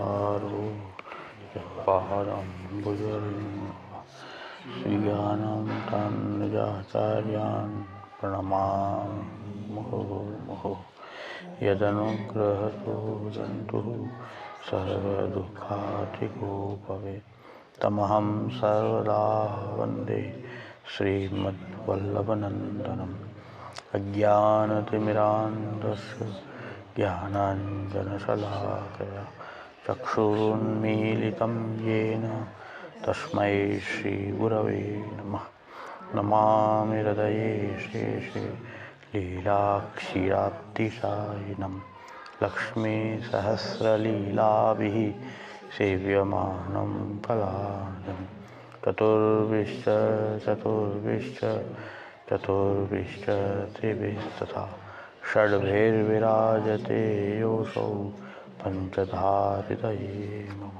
पारं श्रीज्ञानमृतान्निजाचार्यान् प्रणमामि मुहुर्मुहुः। यदनुग्रहतो जन्तुः सर्वदुःखाधिको भवेत् तमहं सर्वदा वन्दे श्रीमद्वल्लभनन्दनम्। अज्ञानतिमिरान्धस्य ज्ञानाञ्जनशलाकया चक्षुरुन्मीलितं येन तस्मै श्रीगुरवे नमः। नमामि हृदये शेषे लीलाक्षीराब्धिसायिनं लक्ष्मीसहस्रलीलाभिः सेव्यमानं फलादं चतुर्विश्च चतुर्विश्च त्रिभिस्तथा षड्भिर्विराजते योऽसौ पंचधारितये नमः।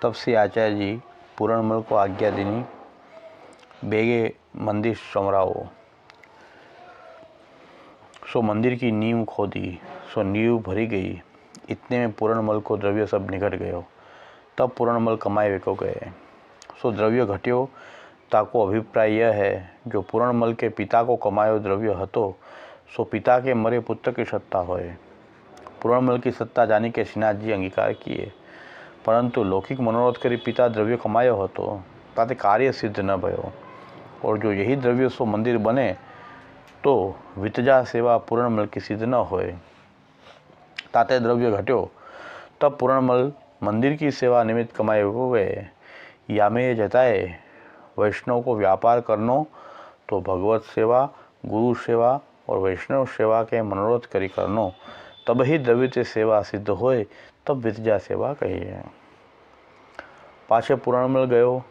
तब से आचार्य जी पूरणमल को आज्ञा देनी, बेगे मंदिर संवराओ। सो मंदिर की नींव खोदी, सो नींव भरी गई। इतने में पूरणमल को द्रव्य सब निकट गयो। तब पूरणमल कमाए को गए। सो द्रव्य घट्यो। ताको अभिप्राय यह है, जो पूरणमल के पिता को कमायो द्रव्य हतो, सो पिता के मरे पुत्र की सत्ता होए। पूरणमल की सत्ता जानी के श्रीनाथ जी अंगीकार किए, परंतु लौकिक मनोरथ करी पिता द्रव्य कमायो हतो, ताते कार्य सिद्ध न भयो। और जो यही द्रव्य सो मंदिर बने, तो वितजा सेवा पूरणमल की सिद्ध न होए, ताते द्रव्य घट्यो। तब पूरणमल मंदिर की सेवा निमित्त कमाए हो गए। यामे जताए वैष्णव को व्यापार करनो, तो भगवत सेवा, गुरु सेवा और वैष्णव सेवा के मनोरथ करी करनो, तब ही द्रव्य से सेवा सिद्ध होए, तब वितजा सेवा कही है। पाछे पूरणमल गयो,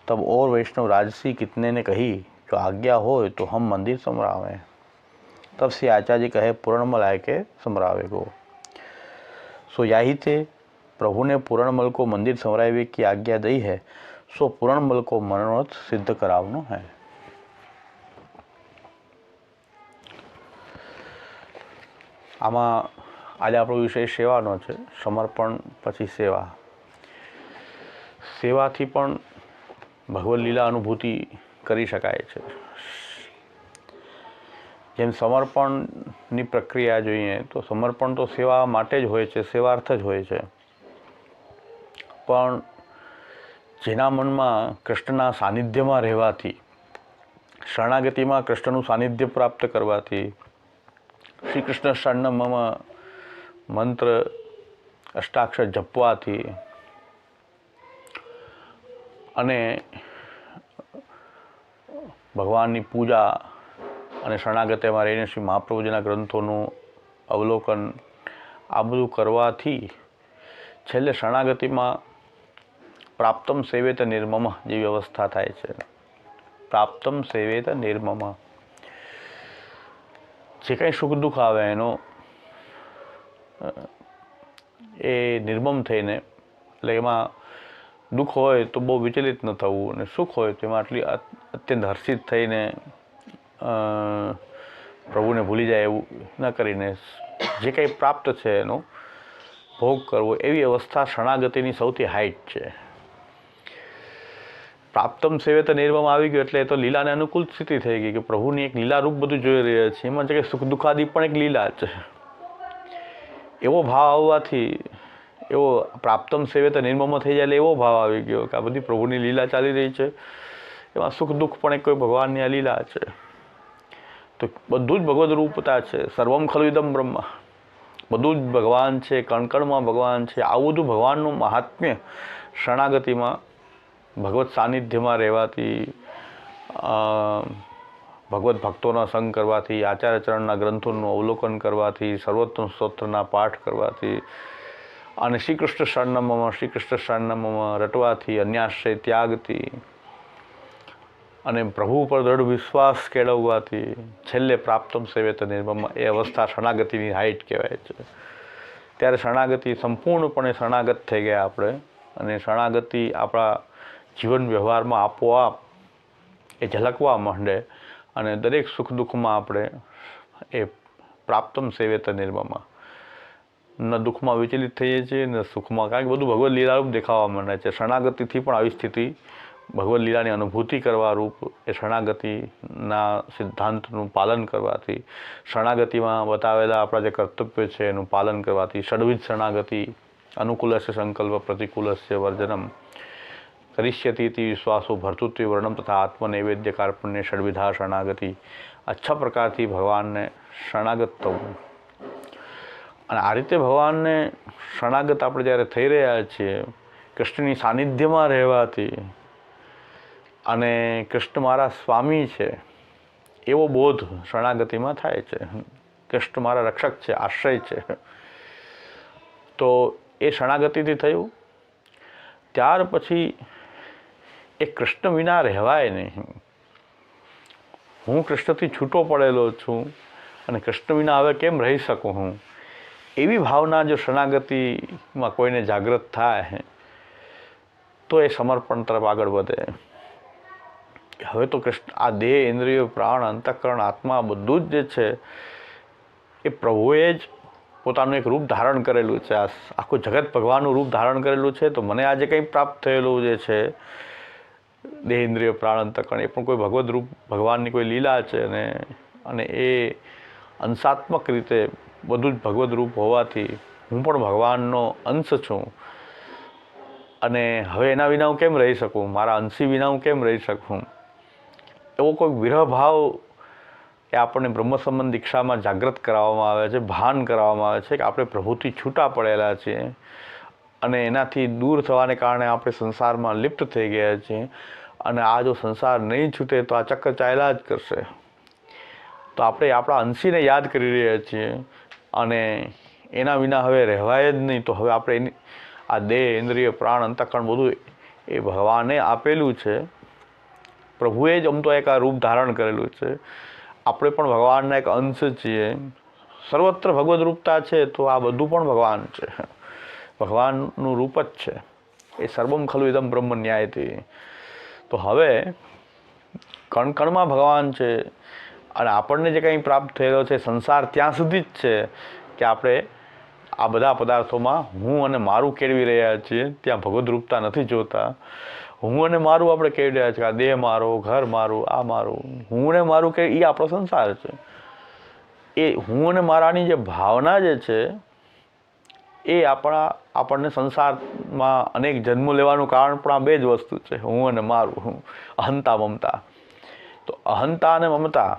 तब और वैष्णव राजसी कितने ने कही, जो आज्ञा हो तो हम मंदिर समरावें। तब से आचार्य कहे, पूरणमल आए के समरावे को। सो याही थे प्रभु ने पूरणमल को मंदिर संवरावे की आज्ञा दी है, सो पूरणमल को मनोरथ सिद्ध करावनो है। आमा आज આપણો વિષય સેવાનો છે। સમર્પણ પછી સેવા। સેવાથી પણ ભગવદ લીલા અનુભૂતિ કરી શકાય છે। જેમ સમર્પણની પ્રક્રિયા જોઈએ તો સમર્પણ તો સેવા માટે જ હોય છે, સેવાર્થ જ હોય છે। પણ જેના મનમાં કૃષ્ણના સાનિધ્યમાં રહેવાથી, શરણાગતિમાં કૃષ્ણનું સાનિધ્ય પ્રાપ્ત કરવાથી, શ્રી કૃષ્ણ શરણમ મમ મંત્ર અષ્ટાક્ષર જપવાથી અને ભગવાનની પૂજા અને શરણાગતિમાં રહીને શ્રી મહાપ્રભુજીના ગ્રંથોનું અવલોકન, આ બધું કરવાથી છેલ્લે શરણાગતિમાં પ્રાપ્તમ સેવેત નિર્મમ જેવી અવસ્થા થાય છે। પ્રાપ્તમ સેવેત નિર્મમ, જે કંઈ સુખ દુઃખ આવે એનો એ નિર્મમ થઈને, એટલે એમાં દુઃખ હોય તો બહુ વિચલિત ન થવું, અને સુખ હોય તો એમાં આટલી અત્યંત હર્ષિત થઈને પ્રભુને ભૂલી જાય એવું ન કરીને જે કંઈ પ્રાપ્ત છે એનો ભોગ કરવો, એવી અવસ્થા શરણાગતિની સૌથી હાઈટ છે। પ્રાપ્તમ સેવે તો નિર્મમ આવી ગયો એટલે એ તો લીલાને અનુકૂળ સ્થિતિ થઈ ગઈ કે પ્રભુની એક લીલા રૂપ બધું જોઈ રહ્યા છે, એમાં છે કે સુખ દુઃખાદી પણ એક લીલા છે। એવો ભાવ આવવાથી, એવો પ્રાપ્તમ સેવે તો નિર્મમ થઈ જાય એટલે એવો ભાવ આવી ગયો કે આ બધી પ્રભુની લીલા ચાલી રહી છે, એમાં સુખ દુઃખ પણ એક કોઈ ભગવાનની આ લીલા છે। તો બધું જ ભગવદ રૂપતા છે। સર્વમ ખલુ ઇદમ બ્રહ્મ, બધું જ ભગવાન છે, કણકણમાં ભગવાન છે। આવું બધું ભગવાનનું મહાત્મ્ય શરણાગતિમાં ભગવત સાનિધ્યમાં રહેવાથી, ભગવત ભક્તોના સંગ કરવાથી, આચાર્યચરણના ગ્રંથોનું અવલોકન કરવાથી, સર્વોત્તમ સ્તોત્રના પાઠ કરવાથી અને શ્રી કૃષ્ણ શરણમમાં રટવાથી, અન્યાશ્રય ત્યાગથી અને પ્રભુ ઉપર દૃઢ વિશ્વાસ કેળવવાથી છેલ્લે પ્રાપ્તમ સેવેત નિર્મમ એ અવસ્થા શરણાગતિની હાઈટ કહેવાય છે। ત્યારે શરણાગતિ સંપૂર્ણપણે શરણાગત થઈ ગયા આપણે, અને શરણાગતિ આપણા જીવન વ્યવહારમાં આપોઆપ એ ઝલકવા માંડે અને દરેક સુખ દુઃખમાં આપણે એ પ્રાપ્તમ સેવેત નિર્મમ, ન દુઃખમાં વિચલિત થઈએ છીએ ન સુખમાં, કારણ કે બધું ભગવદ લીલારૂપ દેખાવા માંડે છે. શરણાગતિથી પણ આવી સ્થિતિ ભગવદ લીલાની અનુભૂતિ કરવા રૂપ એ શરણાગતિના સિદ્ધાંતનું પાલન કરવાથી, શરણાગતિમાં બતાવેલા આપણા જે કર્તવ્ય છે એનું પાલન કરવાથી, ષડવિધ શરણાગતિ અનુકૂલસ્ય સંકલ્પ પ્રતિકૂલસ્ય વર્જનમ કરિષ્યતિ ઇતિ વિશ્વાસો ભર્તૃત્વ વર્ણમ તથા આત્મનૈવેદ્ય કાર્પણ્ય ષડવિધા શરણાગતિ, 6 પ્રકારથી ભગવાનને શરણાગત થવું. અને આ રીતે ભગવાનને શરણાગત આપણે જ્યારે થઈ રહ્યા છીએ કૃષ્ણની સાનિધ્યમાં રહેવાથી અને કૃષ્ણ મારા સ્વામી છે એવો બોધ શરણાગતિમાં થાય છે. કૃષ્ણ મારા રક્ષક છે, આશ્રય છે. તો એ શરણાગતિથી થયું. ત્યાર પછી એ કૃષ્ણ વિના રહેવાય નહીં. હું કૃષ્ણથી છૂટો પડેલો છું અને કૃષ્ણ વિના હવે કેમ રહી શકું હું, એવી ભાવના જો શરણાગતિમાં કોઈને જાગૃત થાય તો એ સમર્પણ તરફ આગળ વધે. હવે તો કૃષ્ણ આ દેહ, ઇન્દ્રિયો, પ્રાણ, અંતઃકરણ, આત્મા બધું જ જે છે એ પ્રભુએ જ પોતાનું એક રૂપ ધારણ કરેલું છે. આ આખું જગત ભગવાનનું રૂપ ધારણ કરેલું છે. તો મને આજે કંઈ પ્રાપ્ત થયેલું જે છે દેહ, ઇન્દ્રિય, પ્રાણ, અંતઃકરણ, એ પણ કોઈ ભગવદ રૂપ ભગવાનની કોઈ લીલા છે. અને એ અંશાત્મક રીતે બધું જ ભગવદ રૂપ હોવાથી હું પણ ભગવાનનો અંશ છું. અને હવે એના વિના હું કેમ રહી શકું, મારા અંશી વિના હું કેમ રહી શકું, એવો કોઈ વિરહ ભાવ એ આપણને બ્રહ્મ સંબંધ દીક્ષામાં જાગૃત કરાવવામાં આવે છે, ભાન કરાવવામાં આવે છે કે આપણે પ્રભુથી છૂટા પડેલા છીએ અને એનાથી દૂર થવાને કારણે આપણે સંસારમાં લિપ્ત થઈ ગયા છીએ. અને આ જો સંસાર નહીં છૂટે તો આ ચક્કર ચાલ્યા જ કરશે. તો આપણે આપણા અંશીને યાદ કરી રહ્યા છીએ અને એના વિના હવે રહેવાય જ નહીં. તો હવે આપણે આ દેહ, ઇન્દ્રિય, પ્રાણ, અંતઃકરણ બધું એ ભગવાને આપેલું છે. પ્રભુએ જ આમ તો એક આ રૂપ ધારણ કરેલું છે. આપણે પણ ભગવાનના એક અંશ છીએ. સર્વત્ર ભગવદ રૂપતા છે તો આ બધું પણ ભગવાન છે, ભગવાનનું રૂપ જ છે. એ સર્વમ ખલુ ઇદમ બ્રહ્મ ન્યાયથી. તો હવે કણ કણમાં ભગવાન છે અને આપણને જે કંઈ પ્રાપ્ત થયેલો છે સંસાર ત્યાં સુધી જ છે કે આપણે આ બધા પદાર્થોમાં હું અને મારું કેળવી રહ્યા છીએ. ત્યાં ભગવદ રૂપતા નથી જોતા. હું અને મારું આપણે કેળવી રહ્યા છીએ. આ દેહ મારો, ઘર મારું, આ મારું, હું ને મારું કે એ આપણો સંસાર છે. એ હું અને મારાની જે ભાવના જે છે એ આપણને સંસારમાં અનેક જન્મો લેવાનું કારણ પણ આ બે જ વસ્તુ છે, હું અને મારું, અહંતા મમતા. તો અહંતા અને મમતા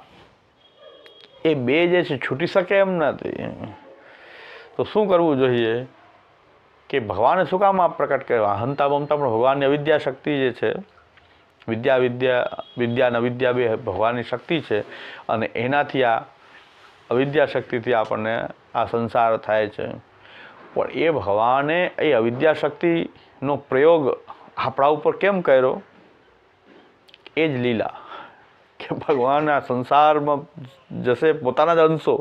એ બે જે છે છૂટી શકે એમ નથી. તો શું કરવું જોઈએ કે ભગવાને શું કામ આ પ્રકટ કર્યા? અહંતા મમતા પણ ભગવાનની અવિદ્યા શક્તિ જે છે, વિદ્યા અને અવિદ્યા બે ભગવાનની શક્તિ છે અને એનાથી આ અવિદ્યા શક્તિથી આપણને આ સંસાર થાય છે. પણ એ ભગવાને એ અવિદ્યા શક્તિનો પ્રયોગ આપણા ઉપર કેમ કર્યો? એ જ લીલા કે ભગવાન આ સંસારમાં જશે, પોતાના જ અંશો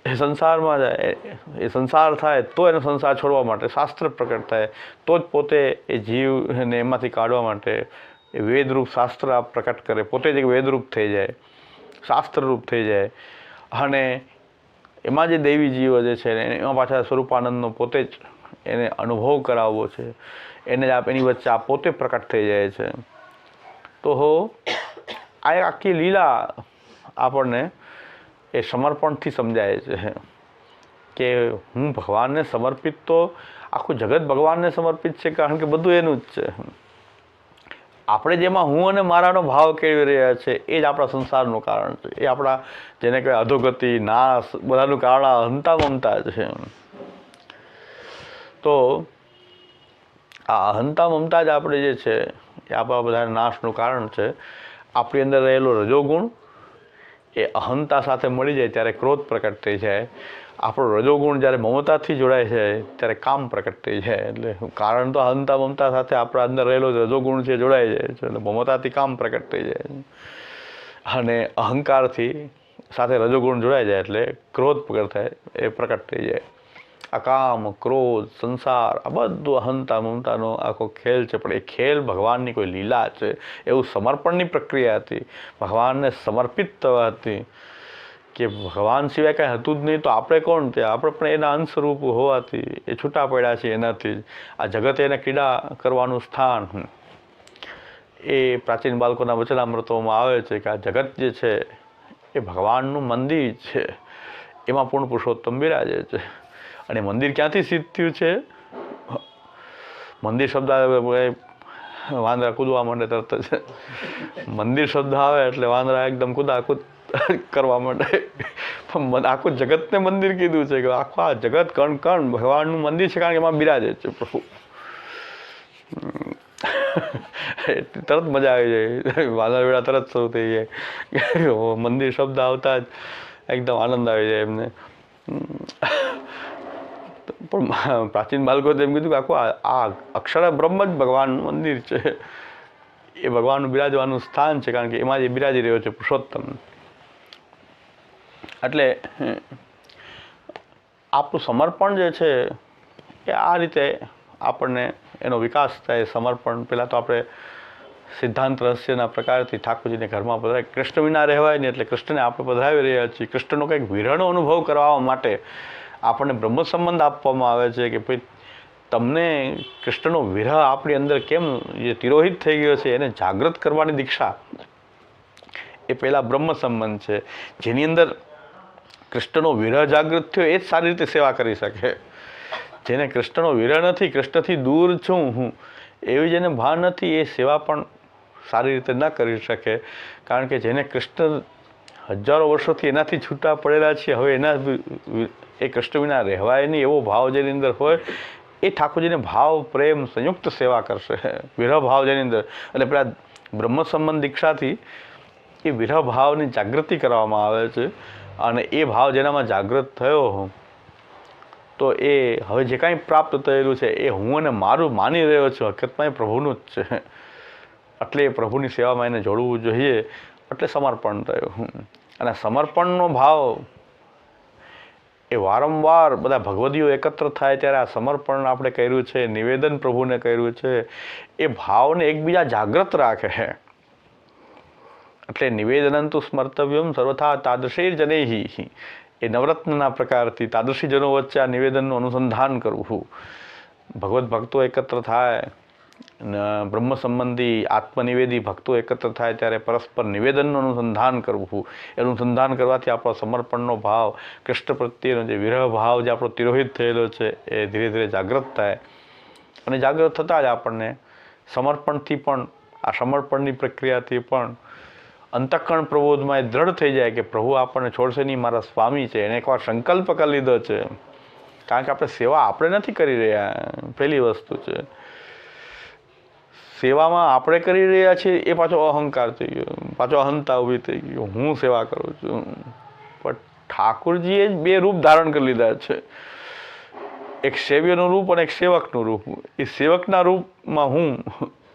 એ સંસારમાં જાય, એ સંસાર થાય તો એનો સંસાર છોડવા માટે શાસ્ત્ર પ્રકટ થાય, તો જ પોતે એ જીવને એમાંથી કાઢવા માટે એ વેદરૂપ શાસ્ત્ર આ પ્રકટ કરે, પોતે જ એક વેદરૂપ થઈ જાય, શાસ્ત્રરૂપ થઈ જાય. અને એમાં જે દૈવી જીવો જે છે એમાં પાછા સ્વરૂપાનંદનો પોતે જ એને અનુભવ કરાવવો છે, એને જ એની વચ્ચે આ પોતે પ્રકટ થઈ જાય છે. તો આ આખી લીલા આપણને એ સમર્પણથી સમજાય છે કે હું ભગવાનને સમર્પિત, તો આખું જગત ભગવાનને સમર્પિત છે કારણ કે બધું એનું જ છે. આપણે જેમાં હું અને મારાનો ભાવ કેળવી રહ્યા છે એ જ આપણા સંસારનું કારણ છે. એ આપણા જેને કહેવાય અધોગતિ, નાશ, બધાનું કારણ અહંતા મમતા છે. તો આ અહંતા મમતા જ આપણે જે છે એ આપણા બધા નાશનું કારણ છે. આપણી અંદર રહેલો રજોગુણ એ અહંતા સાથે મળી જાય ત્યારે ક્રોધ પ્રકટ થઈ જાય. આપણો રજોગુણ જ્યારે મમતાથી જોડાય છે ત્યારે કામ પ્રકટ થઈ જાય. એટલે કારણ તો અહંતા મમતા સાથે આપણા અંદર રહેલો રજોગુણ છે જોડાઈ જાય છે, એટલે મમતાથી કામ પ્રકટ થઈ જાય. અને અહંકારથી સાથે રજોગુણ જોડાઈ જાય એટલે ક્રોધ પ્રકટ થઈ જાય. આ કામ, ક્રોધ, સંસાર, આ બધું અહંતા મમતાનો આખો ખેલ છે. પણ એ ખેલ ભગવાનની કોઈ લીલા છે, એવું સમર્પણની પ્રક્રિયા હતી, ભગવાનને સમર્પિત થવા હતી કે ભગવાન સિવાય કાંઈ હતું જ નહીં તો આપણે કોણ ત્યાં, આપણે પણ એના અંશરૂપ હોવાથી એ છૂટા પડ્યા છે એનાથી જ. આ જગત એને ક્રીડા કરવાનું સ્થાન. એ પ્રાચીન બાળકોના વચનામૃતોમાં આવે છે કે આ જગત જે છે એ ભગવાનનું મંદિર છે, એમાં પૂર્ણ પુરુષોત્તમ બિરાજે છે. અને મંદિર ક્યાંથી સિદ્ધ થયું છે? મંદિર શબ્દ વાંદરા કૂદવા માંડે તરત જ. મંદિર શબ્દ આવે એટલે વાંદરા એકદમ કૂદાકૂદ કરવા માંડે. પણ આખું જગતને મંદિર કીધું છે કે આખું આ જગત કણ કણ ભગવાનનું મંદિર છે, કારણ કે એમાં બિરાજે છે પ્રભુ. તરત મજા આવી જાય, વાંદરા વેળા તરત શરૂ થઈ જાય. મંદિર શબ્દ આવતા જ એકદમ આનંદ આવી જાય એમને. પણ પ્રાચીન બાળકોએ એમ કીધું કે આખું આ અક્ષર બ્રહ્મ જ ભગવાનનું મંદિર છે, એ ભગવાનનું બિરાજવાનું સ્થાન છે, કારણ કે એમાં જે બિરાજી રહ્યો છે પુરુષોત્તમ. એટલે આપણું સમર્પણ જે છે એ આ રીતે આપણને એનો વિકાસ થાય. સમર્પણ પહેલાં તો આપણે સિદ્ધાંત રહસ્યના પ્રકારથી ઠાકોરજીને ઘરમાં પધરાય. કૃષ્ણ વિના રહેવાય નહીં, એટલે કૃષ્ણને આપણે પધરાવી રહ્યા છીએ. કૃષ્ણનો કંઈક વિરહનો અનુભવ કરવા માટે આપણને બ્રહ્મ સંબંધ આપવામાં આવે છે કે ભાઈ તમને કૃષ્ણનો વિરહ આપણી અંદર કેમ જે તિરોહિત થઈ ગયો છે એને જાગૃત કરવાની દીક્ષા એ પહેલાં બ્રહ્મ સંબંધ છે. જેની અંદર કૃષ્ણનો વિરહ જાગૃત થયો એ જ સારી રીતે સેવા કરી શકે. જેને કૃષ્ણનો વિરહ નથી, કૃષ્ણથી દૂર છું હું એવી જેને ભાન નથી, એ સેવા પણ સારી રીતે ન કરી શકે. કારણ કે જેને કૃષ્ણ હજારો વર્ષોથી એનાથી છૂટા પડેલા છે, હવે એ કૃષ્ણ વિના રહેવાય નહીં એવો ભાવ જેની અંદર હોય, એ ઠાકોરજીને ભાવ પ્રેમ સંયુક્ત સેવા કરશે. વિરહ ભાવ જેની અંદર, એટલે પેલા બ્રહ્મ સંબંધ દીક્ષાથી એ વિરહ ભાવની જાગૃતિ કરવામાં આવે છે. અને એ ભાવ જેનામાં જાગૃત થયો તો એ હવે જે કાંઈ પ્રાપ્ત થયેલું છે એ હું અને મારું માની રહ્યો છું, હકીકતમાં એ પ્રભુનું જ છે. એટલે એ પ્રભુની સેવામાં એને જોડવું જોઈએ. એટલે સમર્પણ થયું. અને સમર્પણનો ભાવ એ વારંવાર બધા ભગવદીઓ એકત્ર થાય ત્યારે આ સમર્પણ આપણે કર્યું છે, નિવેદન પ્રભુને કર્યું છે, એ ભાવને એકબીજા જાગૃત રાખે. એટલે નિવેદનંતુ સ્મર્તવ્યમ સર્વથા તાદૃશૈર જનૈહિ. એ નવરત્નના પ્રકારથી તાદૃશી જનો વચ્ચે આ નિવેદનનું અનુસંધાન કરવું. ભગવત ભક્તો એકત્ર થાય, બ્રહ્મ સંબંધી આત્મનિવેદી ભક્તો એકત્ર થાય ત્યારે પરસ્પર નિવેદનનું અનુસંધાન કરવું. એ અનુસંધાન કરવાથી આપણો સમર્પણનો ભાવ, કૃષ્ણ પ્રત્યેનો જે વિરહ ભાવ જે આપણો તિરોહિત થયેલો છે એ ધીરે ધીરે જાગૃત થાય. અને જાગૃત થતાં જ આપણને સમર્પણથી પણ, આ સમર્પણની પ્રક્રિયાથી પણ અંતઃકરણ પ્રબોધમાં એ દ્રઢ થઈ જાય કે પ્રભુ આપણને છોડશે નહીં, મારા સ્વામી છે. એને એકવાર સંકલ્પ કરી લીધો છે. કારણ કે આપણે સેવા આપણે નથી કરી રહ્યા, પહેલી વસ્તુ છે. સેવામાં આપણે કરી રહ્યા છીએ એ પાછો અહંકાર થઈ ગયો, પાછો અહંતા ઊભી થઈ ગયો, હું સેવા કરું છું. પણ ઠાકોરજીએ જ બે રૂપ ધારણ કરી લીધા છે, એક સેવ્યનું રૂપ અને એક સેવકનું રૂપ. એ સેવકના રૂપમાં હું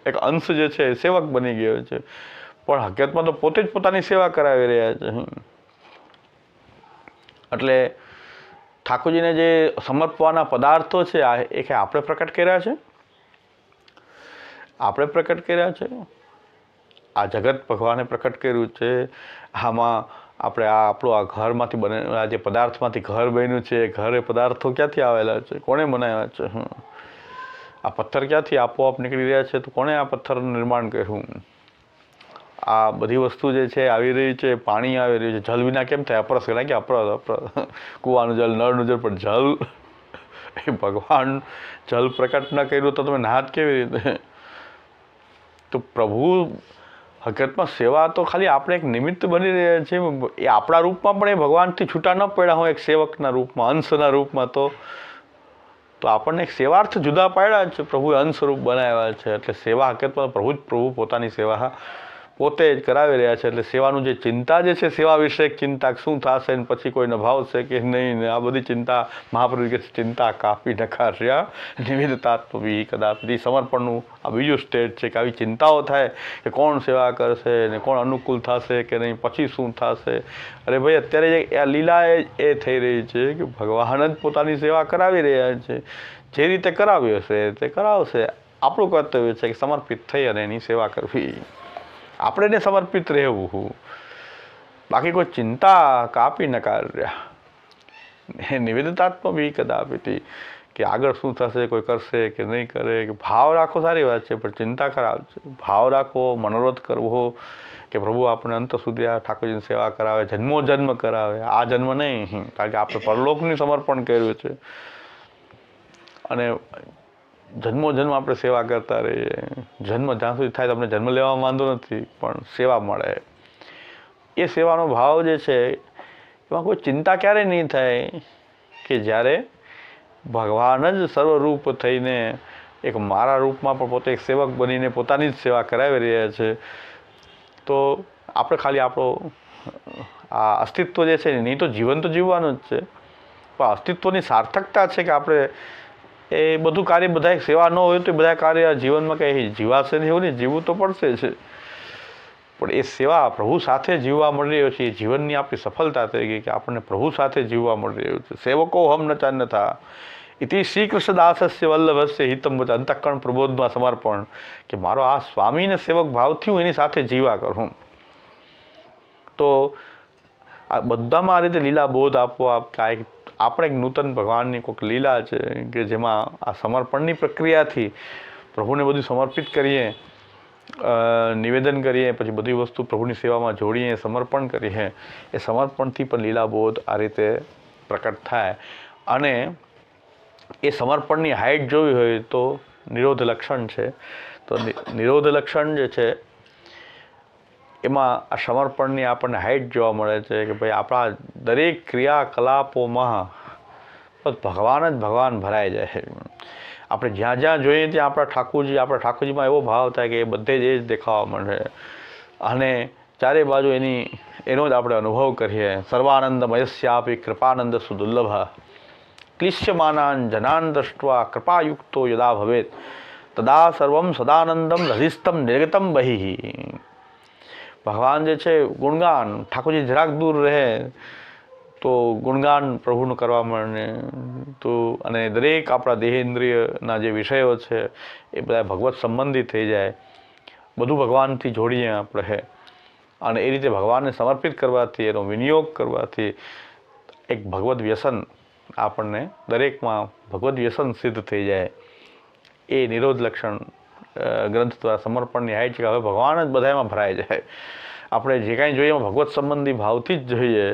એક અંશ જે છે એ સેવક બની ગયો છે, પણ હકીકતમાં તો પોતે જ પોતાની સેવા કરાવી રહ્યા છે. એટલે ઠાકોરજીને જે સમર્પવાના પદાર્થો છે એ કે આપણે પ્રકટ કર્યા છે, આપણે પ્રકટ કર્યા છે. આ જગત ભગવાને પ્રકટ કર્યું છે. આમાં આપણે આ આપણું આ ઘરમાંથી બને, આ જે પદાર્થમાંથી ઘર બન્યું છે, એ ઘર એ પદાર્થો ક્યાંથી આવેલા છે, કોણે બનાવ્યા છે? આ પથ્થર ક્યાંથી આપોઆપ નીકળી રહ્યા છે, તો કોણે આ પથ્થરનું નિર્માણ કર્યું? આ બધી વસ્તુ જે છે આવી રહી છે, પાણી આવી રહ્યું છે. જલ વિના કેમ થાય? અપરસ કહેવાય કે અપરસ, કૂવાનું જલ, નળનું જલ, પણ જલ એ ભગવાન જલ પ્રકટ ન કર્યું તો તમે નાહત કેવી રીતે? તો પ્રભુ હકીકતમાં સેવા તો ખાલી આપણે એક નિમિત્ત બની રહ્યા છીએ. એ આપણા રૂપમાં પણ એ ભગવાનથી છૂટા ન પડ્યા હોય, એક સેવકના રૂપમાં, અંશના રૂપમાં. તો આપણને એક સેવાર્થ જુદા પાડ્યા છે, પ્રભુએ અંશ રૂપ બનાવ્યા છે. એટલે સેવા હકીકતમાં પ્રભુ પોતાની સેવા પોતે જ કરાવી રહ્યા છે. એટલે સેવાનું જે ચિંતા જે છે, સેવા વિષયક ચિંતા શું થશે ને પછી કોઈ નભાવશે કે નહીં ને આ બધી ચિંતા મહાપ્રભુ કે ચિંતા કાપી નખાર્યા નિવેદતાત્મવી કદાપી. સમર્પણનું આ બીજું સ્ટેજ છે કે આવી ચિંતાઓ થાય કે કોણ સેવા કરશે ને કોણ અનુકૂળ થશે કે નહીં, પછી શું થશે. અરે ભાઈ, અત્યારે આ લીલા એ થઈ રહી છે કે ભગવાન જ પોતાની સેવા કરાવી રહ્યા છે. જે રીતે કરાવ્યો છે તે કરાવશે. આપણું કર્તવ્ય છે કે સમર્પિત થઈ અને એની સેવા કરવી, આપણે એને સમર્પિત રહેવું. બાકી કોઈ ચિંતા કાપી નકાર્યા નિવેદતાત્મવી કદાપી, કે આગળ શું થશે, કોઈ કરશે કે નહીં કરે. કે ભાવ રાખો સારી વાત છે, પણ ચિંતા ખરાબ છે. ભાવ રાખવો, મનોરથ કરવો કે પ્રભુ આપણે અંત સુધી આ ઠાકોરજીની સેવા કરાવે, જન્મો જન્મ કરાવે. આ જન્મ નહીં, કારણ કે આપણે પરલોકનું સમર્પણ કર્યું છે અને જન્મો જન્મ આપણે સેવા કરતા રહીએ. જન્મ જ્યાં સુધી થાય તો આપણે જન્મ લેવામાં વાંધો નથી, પણ સેવા મળે. એ સેવાનો ભાવ જે છે એમાં કોઈ ચિંતા ક્યારેય નહીં થાય કે જ્યારે ભગવાન જ સર્વરૂપ થઈને એક મારા રૂપમાં પણ પોતે એક સેવક બનીને પોતાની જ સેવા કરાવી રહ્યા છે. તો આપણે ખાલી આપણો આ અસ્તિત્વ જે છે નહીં તો જીવન તો જીવવાનું જ છે, પણ અસ્તિત્વની સાર્થકતા છે કે આપણે એ બધું કાર્ય બધા સેવા ન હોય તો બધા કાર્ય જીવનમાં કંઈ જીવાશે નહીં, એવું નહીં, જીવવું તો પડશે છે. પણ એ સેવા પ્રભુ સાથે જીવવા મળી રહ્યો છે, એ જીવનની આપણી સફળતા થઈ ગઈ કે આપણને પ્રભુ સાથે જીવવા મળી રહ્યું છે. સેવકો હમ નચા ન થા ઇતિ શ્રી કૃષ્ણદાસસ્ય વલ્લભસ્ય હિતમ વચ અંતઃકરણ પ્રબોધમાં સમર્પણ, કે મારો આ સ્વામીને સેવક ભાવથી હું એની સાથે જીવા કરું. તો આ બધામાં આ રીતે લીલા બોધ આપોઆપ કાંઈક આપણે એક નૂતન ભગવાનની કોઈક લીલા છે કે જેમાં આ સમર્પણની પ્રક્રિયાથી પ્રભુને બધું સમર્પિત કરીએ, નિવેદન કરીએ, પછી બધી વસ્તુ પ્રભુની સેવામાં જોડીએ, સમર્પણ કરીએ. એ સમર્પણથી પણ લીલાબોધ આ રીતે પ્રકટ થાય. અને એ સમર્પણની હાઇટ જોવી હોય તો નિરોધ લક્ષણ છે. તો નિરોધ લક્ષણ જે છે એમાં આ સમર્પણની આપણને હાઇટ જોવા મળે છે કે ભાઈ આપણા દરેક ક્રિયાકલાપોમાં ભગવાન જ ભગવાન ભરાઈ જાય. આપણે જ્યાં જ્યાં જોઈએ ત્યાં આપણા ઠાકોરજીમાં એવો ભાવ થાય કે એ બધે જ એ જ દેખાવા મળે અને ચારે બાજુ એનો જ આપણે અનુભવ કરીએ. સર્વાનંદમયસ્યાપી કૃપાનંદ સુદુર્લભ ક્લિશ્યમાનાન જનાન દ્રષ્ટવા કૃપાયુક્તો યદા ભવેત તદા સર્વમ સદાનંદમ હૃદિસ્તમ નિર્ગતમ બહિ. ભગવાન જે છે ગુણગાન, ઠાકોરજી જરાક દૂર રહે તો ગુણગાન પ્રભુનું કરવા મળે. તો અને દરેક આપણા દેહેન્દ્રિયના જે વિષયો છે એ બધા ભગવત સંબંધી થઈ જાય. બધું ભગવાનથી જોડીએ આપણે અને એ રીતે ભગવાનને સમર્પિત કરવાથી, એનો વિનિયોગ કરવાથી એક ભગવદ વ્યસન આપણને દરેકમાં ભગવદ વ્યસન સિદ્ધ થઈ જાય. એ નિરોધ લક્ષણ ગ્રંથ દ્વારા સમર્પણની હાઈ છે કે હવે ભગવાન જ બધામાં ભરાઈ જાય. આપણે જે કાંઈ જોઈએ એમાં ભગવત સંબંધી ભાવથી જ જોઈએ.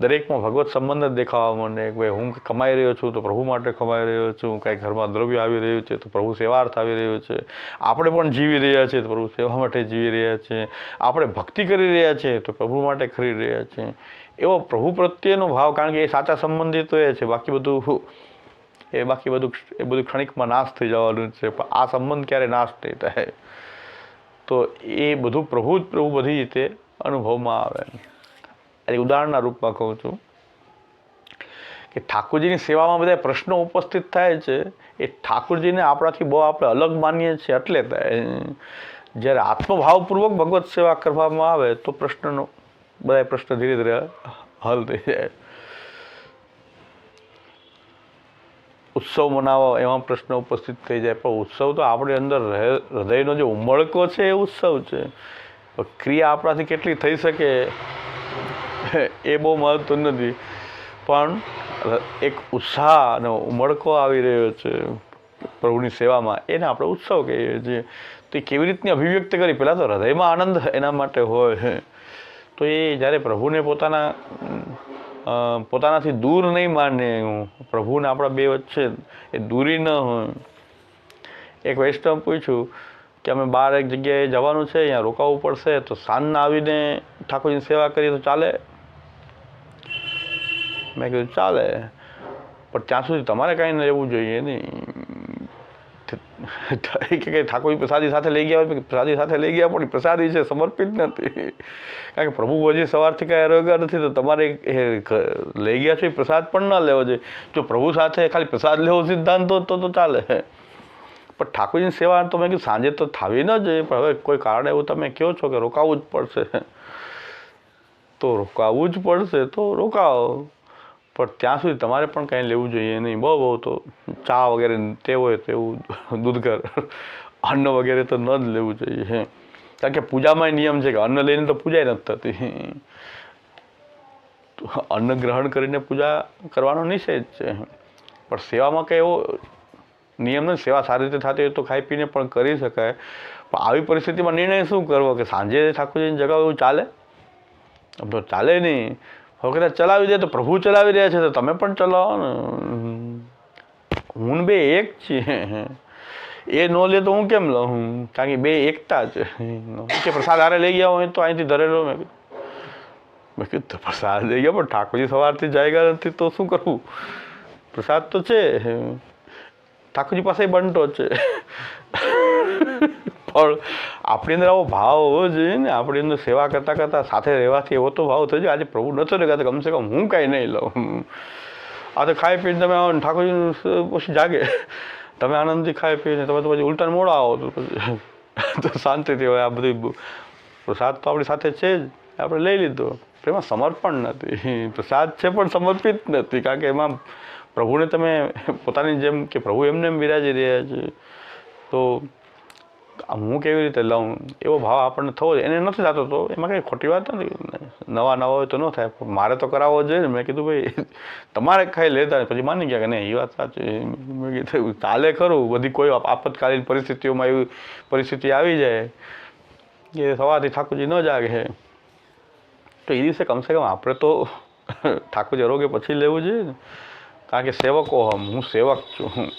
દરેકમાં ભગવત સંબંધ જ દેખાવા માંડે કે ભાઈ હું કમાઈ રહ્યો છું તો પ્રભુ માટે કમાઈ રહ્યો છું, કાંઈ ઘરમાં દ્રવ્ય આવી રહ્યું છે તો પ્રભુ સેવાર્થ આવી રહ્યું છે, આપણે પણ જીવી રહ્યા છીએ તો પ્રભુ સેવા માટે જીવી રહ્યા છીએ, આપણે ભક્તિ કરી રહ્યા છીએ તો પ્રભુ માટે કરી રહ્યા છીએ. એવો પ્રભુ પ્રત્યેનો ભાવ, કારણ કે એ સાચા સંબંધી તો એ છે, બાકી બધું ક્ષણિકમાં નાશ થઈ જવાનું છે. પણ આ સંબંધ ક્યારે નાશ નહીં થાય. તો એ બધું પ્રભુ બધી રીતે અનુભવમાં આવે. એટલે ઉદાહરણના રૂપમાં કહું છું કે ઠાકોરજીની સેવામાં બધા પ્રશ્નો ઉપસ્થિત થાય છે. એ ઠાકોરજીને આપણાથી બહુ આપણે અલગ માનીએ છીએ એટલે થાય. જ્યારે આત્મભાવપૂર્વક ભગવત સેવા કરવામાં આવે તો બધા પ્રશ્ન ધીરે ધીરે હલ થઈ જાય. ઉત્સવ મનાવો એમાં પ્રશ્ન ઉપસ્થિત થઈ જાય, પણ ઉત્સવ તો આપણી અંદર હૃદયનો જે ઉમળકો છે એ ઉત્સવ છે. ક્રિયા આપણાથી કેટલી થઈ શકે એ બહુ મહત્વ નથી, પણ એક ઉત્સાહ અને ઉમળકો આવી રહ્યો છે પ્રભુની સેવામાં, એને આપણે ઉત્સવ કહીએ છીએ. તો એ કેવી રીતની અભિવ્યક્ત કરી, પહેલાં તો હૃદયમાં આનંદ એના માટે હોય. તો એ જ્યારે પ્રભુને પોતાનાથી દૂર નહીં માને, પ્રભુને આપણા બે વચ્ચે એ દૂરી ન હોય. એક વૈષ્ણવ પૂછ્યું કે અમે બહાર એક જગ્યાએ જવાનું છે, અહીંયા રોકાવું પડશે, તો સાંજના આવીને ઠાકોરજીની સેવા કરીએ તો ચાલે? મેં કીધું ચાલે, પણ ત્યાં સુધી તમારે કાંઈ ન રહેવું જોઈએ નહીં. કે ઠાકોરજી પ્રસાદી સાથે લઈ ગયા હોય, પ્રસાદી સાથે લઈ ગયા પણ પ્રસાદી છે, સમર્પિત નથી. કારણ કે પ્રભુ હજી સવારથી કાંઈ આરોગ્ય નથી, તો તમારે લઈ ગયા છો એ પ્રસાદ પણ ન લેવો જોઈએ. જો પ્રભુ સાથે ખાલી પ્રસાદ લેવો સિદ્ધાંત તો ચાલે, પણ ઠાકોરજીની સેવા તો મેં કીધું સાંજે તો થવી ન જોઈએ. પણ હવે કોઈ કારણ એવું તમે કહો છો કે રોકાવું જ પડશે, તો રોકાવું જ પડશે તો રોકાવો. પણ ત્યાં સુધી તમારે પણ કાંઈ લેવું જોઈએ નહીં. બહુ તો ચા વગેરે તે હોય તો એવું દૂધઘર અન્ન વગેરે તો ન જ લેવું જોઈએ. કારણ કે પૂજામાં નિયમ છે કે અન્ન લઈને તો પૂજા નથી થતી. અન્ન ગ્રહણ કરીને પૂજા કરવાનો નિષેધ છે. પણ સેવામાં કંઈ એવો નિયમ નથી. સેવા સારી રીતે થતી હોય તો ખાઈ પીને પણ કરી શકાય. પણ આવી પરિસ્થિતિમાં નિર્ણય શું કરવો કે સાંજે ઠાકોરજીની જગાવું ચાલે? તો ચાલે નહીં. હવે કદાચ ચલાવી દે તો પ્રભુ ચલાવી રહ્યા છે તો તમે પણ ચલાવો ને. હું બે એક છીએ. એ ન લે તો હું કેમ લઉં? કારણ કે બે એકતા છે. કે પ્રસાદ હારે લઈ ગયા હોય તો અહીંથી ધરેલો મેં કીધું પ્રસાદ લઈ ગયા પણ ઠાકોરજી સવારથી જાયગા નથી તો શું કરવું? પ્રસાદ તો છે, ઠાકોરજી પાસે બંટો છે. પણ આપણી અંદર આવો ભાવ હોવો જોઈએ ને. આપણી અંદર સેવા કરતાં કરતાં સાથે રહેવાથી એવો તો ભાવ થયો. આજે પ્રભુ નતો રહેતા તો કમસે કમ હું કાંઈ નહીં લઉં. આ તો ખાઈ પીને તમે આવો ને ઠાકોરજી પછી જાગે, તમે આનંદથી ખાઈ પીને તમે તો પછી ઉલટાને મોડા આવો તો પછી તો શાંતિથી હોય. આ બધું પ્રસાદ તો આપણી સાથે છે જ, આપણે લઈ લીધો. એમાં સમર્પણ નથી. પ્રસાદ છે પણ સમર્પિત નથી. કારણ કે એમાં પ્રભુને તમે પોતાની જેમ કે પ્રભુ એમને એમ બિરાજી રહ્યા છે, તો હું કેવી રીતે લઉં એવો ભાવ આપણને થવો જોઈએ. એને નથી થતો તો એમાં કંઈ ખોટી વાત નથી. નવા હોય તો ન થાય, પણ મારે તો કરાવવો જોઈએ ને. મેં કીધું ભાઈ તમારે ખાઈ લેતા. પછી માની ગયા કે નહીં એ વાત સાચી. મેં કીધું ચાલે ખરું. બધી કોઈ આપતકાલીન પરિસ્થિતિઓમાં એવી પરિસ્થિતિ આવી જાય કે સવારથી ઠાકોરજી ન જાગે તો એ દિવસે કમસે કમ આપણે તો ઠાકોરજી આરોગ્ય પછી લેવું જોઈએ ને. કારણ કે સેવકો હું સેવક છું.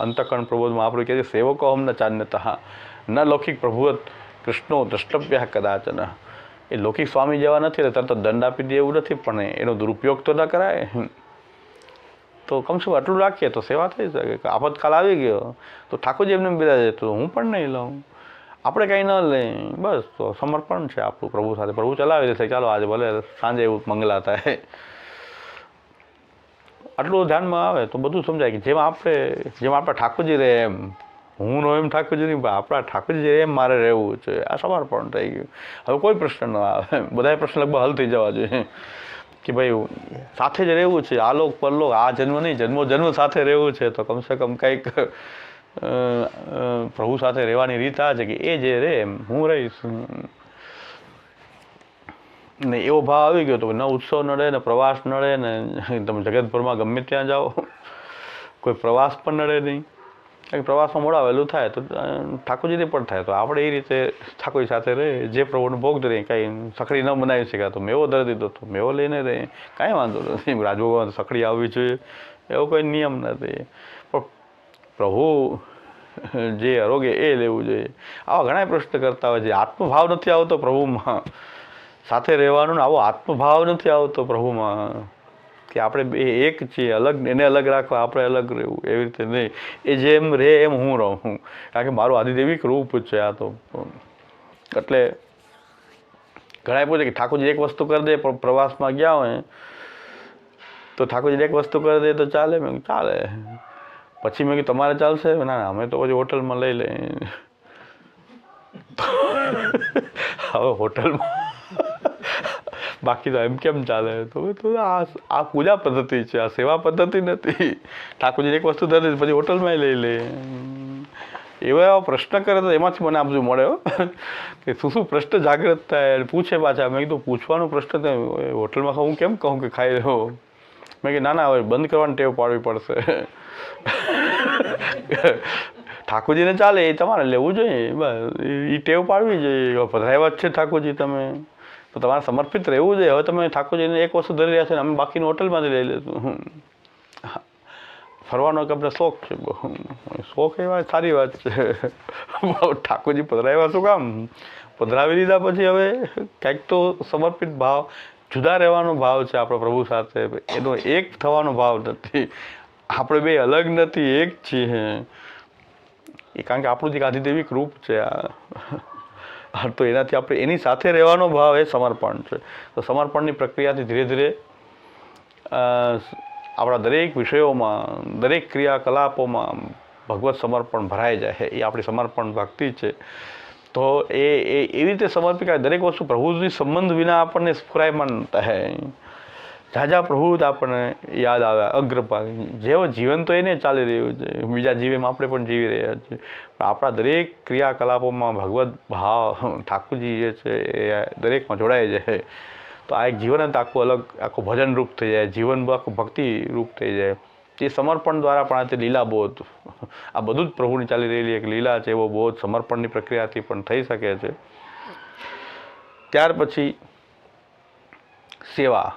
અંતઃકરણ પ્રબોધમાં આપણે કહે છે સેવકો હમ ન ચાન્યતા ન લૌકિક પ્રભુવત કૃષ્ણો દ્રષ્ટવ્ય કદાચન. એ લૌકિક સ્વામી જેવા નથી એટલે તરત દંડ આપી દે એવું નથી, પણ એનો દુરુપયોગ તો ન કરાય. તો કમસે કમ આટલું રાખીએ તો સેવા થઈ શકે. આપતકાલ આવી ગયો તો ઠાકોરજી એમને બિરાજે તો હું પણ નહીં લઉં. આપણે કંઈ ન લઈએ બસ, તો સમર્પણ છે આપણું પ્રભુ સાથે. પ્રભુ ચલાવી દેશે. ચાલો આજે ભલે સાંજે એવું મંગલા થાય. આટલું ધ્યાનમાં આવે તો બધું સમજાય કે જેમ આપણે ઠાકોરજી રહે એમ. હું નો એમ ઠાકોરજી નહીં, આપણા ઠાકોરજી રહે એમ મારે રહેવું છે. આ સમર્પણ થઈ ગયું. હવે કોઈ પ્રશ્ન ન આવે. બધા પ્રશ્ન લગભગ હલ થઈ જવા જોઈએ કે ભાઈ સાથે જ રહેવું છે. આલોક પરલોક આ જન્મ નહીં, જન્મ સાથે રહેવું છે. તો કમસે કમ કંઈક પ્રભુ સાથે રહેવાની રીત આ છે કે એ જે રહે એમ હું રહીશ. ને એવો ભાવ આવી ગયો તો ન ઉત્સવ નડે ને પ્રવાસ નડે ને. તમે જગતભરમાં ગમે ત્યાં જાઓ કોઈ પ્રવાસ પણ નડે નહીં. કારણ કે પ્રવાસમાં મોડા વહેલું થાય તો ઠાકોરજીને પણ થાય. તો આપણે એ રીતે ઠાકોરજી સાથે રહે. જે પ્રભુનો ભોગ ધરીએ, કાંઈ સખડી ન બનાવી શક્યા તો મેવો ધરી દીધો તો મેવો લઈને રહે. કાંઈ વાંધો નથી. રાજભોગમાં સખડી આવવી જોઈએ એવો કોઈ નિયમ નથી. પણ પ્રભુ જે આરોગ્ય એ લેવું જોઈએ. આવા ઘણા પ્રશ્ન કરતા હોય છે. આત્મભાવ નથી આવતો પ્રભુમાં સાથે રહેવાનું ને. આવો આત્મભાવ નથી આવતો પ્રભુમાં કે આપણે બે એક છીએ. અલગ એને અલગ રાખવા, આપણે અલગ રહેવું એવી રીતે નહીં. એ જેમ રહે એમ હું રહું. કારણ કે મારું આદિદેવિક રૂપ છે આ તો. એટલે ઘણા પૂછે કે ઠાકોરજી એક વસ્તુ કરી દે પણ પ્રવાસમાં ગયા હોય તો ઠાકોરજી એક વસ્તુ કરી દે તો ચાલે? મેં ચાલે. પછી મેં કીધું તમારે ચાલશે? ના અમે તો પછી હોટલમાં લઈ લઈએ. હવે હોટલમાં બાકી તો એમ કેમ ચાલે? તો આ પૂજા પદ્ધતિ છે, આ સેવા પદ્ધતિ નથી. ઠાકોરજી એક વસ્તુ ધરે પછી હોટલમાં લઈ લે. એવા પ્રશ્ન કરે તો એમાંથી મને આ બધું મળે કે શું પ્રશ્ન જાગૃત થાય. પૂછે પાછા. મેં કીધું પૂછવાનો પ્રશ્ન થાય હોટલમાં હું કેમ કહું કે ખાઈ રહ્યો? મેં કીધું ના હવે બંધ કરવાની ટેવ પાડવી પડશે. ઠાકોરજીને ચાલે એ તમારે લેવું જોઈએ. બસ એ ટેવ પાડવી જોઈએ. પધરાવ્યા જ છે ઠાકોરજી તમે તો તમારે સમર્પિત રહેવું જોઈએ. હવે તમે ઠાકોરજીને એક વસ્તુ ધરી રહ્યા છો ને અમે બાકીનું હોટલમાંથી લઈ લઈશું. ફરવાનો એક આપણે શોખ છે. શોખ એ વાત સારી વાત છે. ઠાકોરજી પધરાવ્યા શું કામ? પધરાવી દીધા પછી હવે કંઈક તો સમર્પિત ભાવ, જુદા રહેવાનો ભાવ છે આપણા પ્રભુ સાથે. એનો એક થવાનો ભાવ નથી. આપણે બે અલગ નથી, એક છીએ. એ કારણ કે આપણું જે આધિદૈવિક રૂપ છે આ તો એનાથી આપણે એની સાથે રહેવાનો ભાવ એ સમર્પણ છે. તો સમર્પણની પ્રક્રિયાથી ધીરે ધીરે આપણા દરેક વિષયોમાં, દરેક ક્રિયાકલાપોમાં ભગવત સમર્પણ ભરાઈ જાય. એ આપણી સમર્પણ ભક્તિ છે. તો એવી રીતે સમર્પિત દરેક વસ્તુ પ્રભુની સંબંધ વિના આપણને સ્ફુરાયમાન રહે. ઝાઝા પ્રભુ જ આપણને યાદ આવે અગ્રભાગ. જેવો જીવન તો એને ચાલી રહ્યું છે, બીજા જીવેમાં આપણે પણ જીવી રહ્યા છીએ. આપણા દરેક ક્રિયાકલાપોમાં ભગવત ભાવ ઠાકોરજી જે છે એ દરેકમાં જોડાઈ જાય. તો આ એક જીવન જ આખું અલગ, આખું ભજન રૂપ થઈ જાય, જીવન આખું ભક્તિ રૂપ થઈ જાય. એ સમર્પણ દ્વારા પણ આ તે લીલાબોધ, આ બધું જ પ્રભુની ચાલી રહેલી એક લીલા છે, એવો બોધ સમર્પણની પ્રક્રિયાથી પણ થઈ શકે છે. ત્યાર પછી સેવા.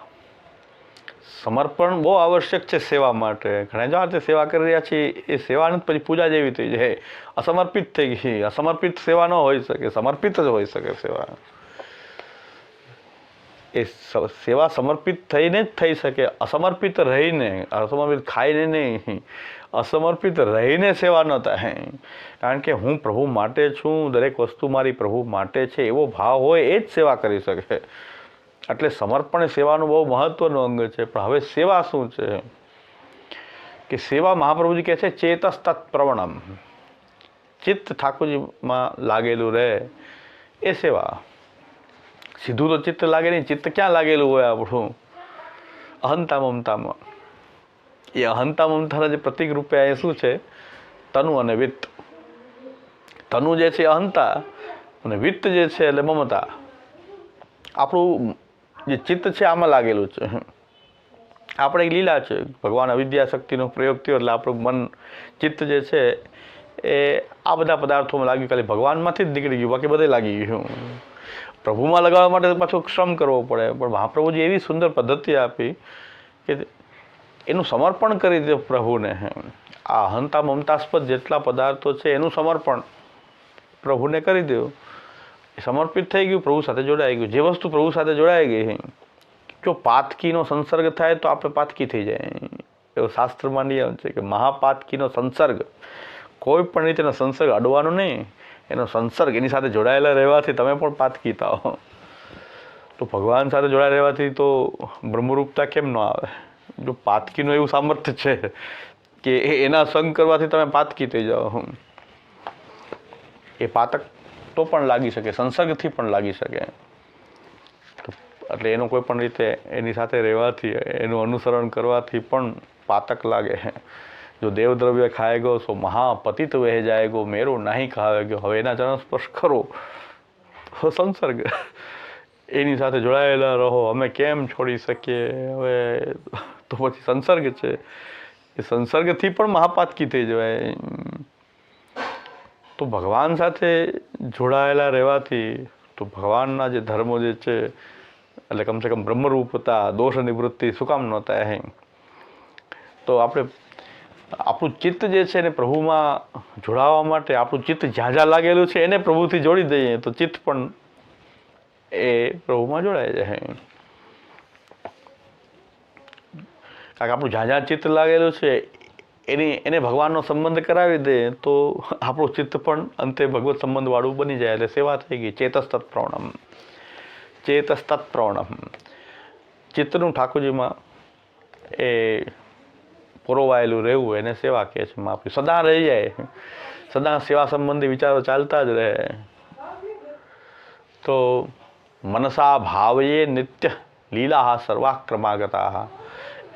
સમર્પણ બહુ આવશ્યક છે સેવા માટે. ઘણા જણા તે સેવા કરી રહ્યા છે એ સેવા નથી, પછી પૂજા જેવી થઈ જાય, અસમર્પિત થઈ ગઈ. અસમર્પિત સેવા ન હોઈ શકે, સમર્પિત જ હોઈ શકે સેવા. એ સેવા સમર્પિત થઈને જ થઈ શકે. અસમર્પિત રહીને, અસમર્પિત ખાઈને નહીં, અસમર્પિત રહીને સેવા ન થાય. કારણ કે હું પ્રભુ માટે છું, દરેક વસ્તુ મારી પ્રભુ માટે છે, એવો ભાવ હોય એ જ સેવા કરી શકે. એટલે સમર્પણ સેવાનું બહુ મહત્વનું અંગ છે. પણ હવે સેવા શું છે કે સેવા મહાપ્રભુજી કહે છે ચેતસ્તત પ્રવણમ. ચિત્ત ઠાકોરજીમાં લાગેલું રહે એ સેવા. સીધું તો ચિત્ત લાગે નહીં. ચિત્ત ક્યાં લાગેલું હોય આપણું? અહંતા મમતામાં. એ અહંતા મમતાના જે પ્રતિક રૂપે એ શું છે? તનુ અને વિત્ત. તનુ જે છે અહંતા અને વિત્ત જે છે એટલે મમતા. આપણું જે ચિત્ત છે આમાં લાગેલું છે. આપણે એક લીલા છે, ભગવાન અવિદ્યા શક્તિનો પ્રયોગ થયો એટલે આપણું મન, ચિત્ત જે છે એ આ બધા પદાર્થોમાં લાગ્યું. ખાલી ભગવાનમાંથી જ નીકળી ગયું, બાકી બધે લાગી ગયું. પ્રભુમાં લગાવવા માટે પાછો શ્રમ કરવો પડે. પણ મહાપ્રભુજી એવી સુંદર પદ્ધતિ આપી કે એનું સમર્પણ કરી દે પ્રભુને. આ અહંતા મમતાસ્પદ જેટલા પદાર્થો છે એનું સમર્પણ પ્રભુને કરી દો. એ સમર્પિત થઈ ગયું, પ્રભુ સાથે જોડાઈ ગયું. જે વસ્તુ પ્રભુ સાથે જોડાઈ ગઈ, જો પાતકીનો સંસર્ગ થાય તો આપણે પાતકી થઈ જાય. એવો શાસ્ત્રમાં નિયમ છે કે મહાપાતકીનો સંસર્ગ, કોઈ પણ રીતે એનો સંસર્ગ અડવાનો નહીં. એનો સંસર્ગ, એની સાથે જોડાયેલા રહેવાથી તમે પણ પાતકી થાઓ. તો ભગવાન સાથે જોડાઈ રહેવાથી તો બ્રહ્મરૂપતા કેમ ન આવે? જો પાતકીનું એવું સામર્થ્ય છે કે એના સંગ કરવાથી તમે પાતકી થઈ જાઓ. એ પાતક તો પણ લાગી શકે, સંસર્ગથી પણ લાગી શકે. એટલે એનું કોઈ પણ રીતે એની સાથે રહેવાથી, એનું અનુસરણ કરવાથી પણ પાતક લાગે. જો દેવદ્રવ્ય ખાએગો સો મહાપતિત વહે જાયગો, મેરો નહીં ખાવેગો. હવે એના ચરણ સ્પર્શ કરો તો સંસર્ગ, એની સાથે જોડાયેલા રહો. અમે કેમ છોડી શકીએ? હવે તો પછી સંસર્ગ છે, એ સંસર્ગથી પણ મહાપાતકી થઈ જવાય. તો ભગવાન સાથે જોડાયેલા રહેવાથી તો ભગવાનના જે ધર્મો જે છે, એટલે કમસે કમ બ્રહ્મરૂપતા, દોષ નિવૃત્તિ શું કામ ન થાય? તો આપણે આપણું ચિત્ત જે છે એને પ્રભુમાં જોડાવા માટે આપણું ચિત્ત જ્યાં જ્યાં લાગેલું છે એને પ્રભુથી જોડી દઈએ તો ચિત્ત પણ એ પ્રભુમાં જોડાઈ જાય. કારણ કે આપણું જ્યાં જ્યાં ચિત્ત લાગેલું છે એને ભગવાનનો સંબંધ કરાવી દે તો આપણું ચિત્ત પણ અંતે ભગવત સંબંધવાળું બની જાય. એટલે સેવા થઈ ગઈ. ચેતસ્તત પ્રવણમ. ચેતસ્તત પ્રવણમ. ચિત્તનું ઠાકોરજીમાં એ પરોવાયેલું રહેવું એને સેવા કહે છે. આપણી સદા રહી જાય, સદા સેવા સંબંધી વિચારો ચાલતા જ રહે. તો મનસા ભાવયે નિત્ય લીલા સર્વાક્રમાગતા.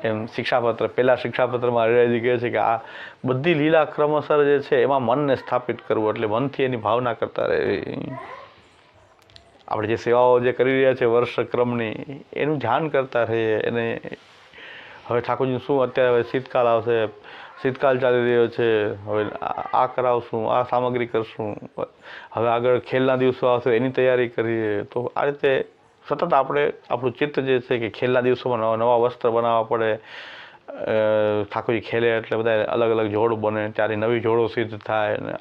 એમ શિક્ષાપત્ર, પહેલાં શિક્ષાપત્રમાં હરિરાયજી કહે છે કે આ બધી લીલા ક્રમસર જે છે એમાં મનને સ્થાપિત કરવું, એટલે મનથી એની ભાવના કરતા રહેવી. આપણે જે સેવાઓ જે કરી રહ્યા છે વર્ષક્રમની, એનું ધ્યાન કરતા રહીએ. એને હવે ઠાકોરજીનું શું અત્યારે હવે શીતકાલ આવશે, શીતકાલ ચાલી રહ્યો છે, હવે આ કરાવશું, આ સામગ્રી કરશું, હવે આગળ ખેલના દિવસો આવશે એની તૈયારી કરીએ. તો આ રીતે સતત આપણે આપણું ચિત્ત જે છે કે ખેલના દિવસોમાં નવા નવા વસ્ત્ર બનાવવા પડે. ઠાકોરજી ખેલે એટલે બધા અલગ અલગ જોડો બને, ત્યારે નવી જોડો સિદ્ધ થાય. અને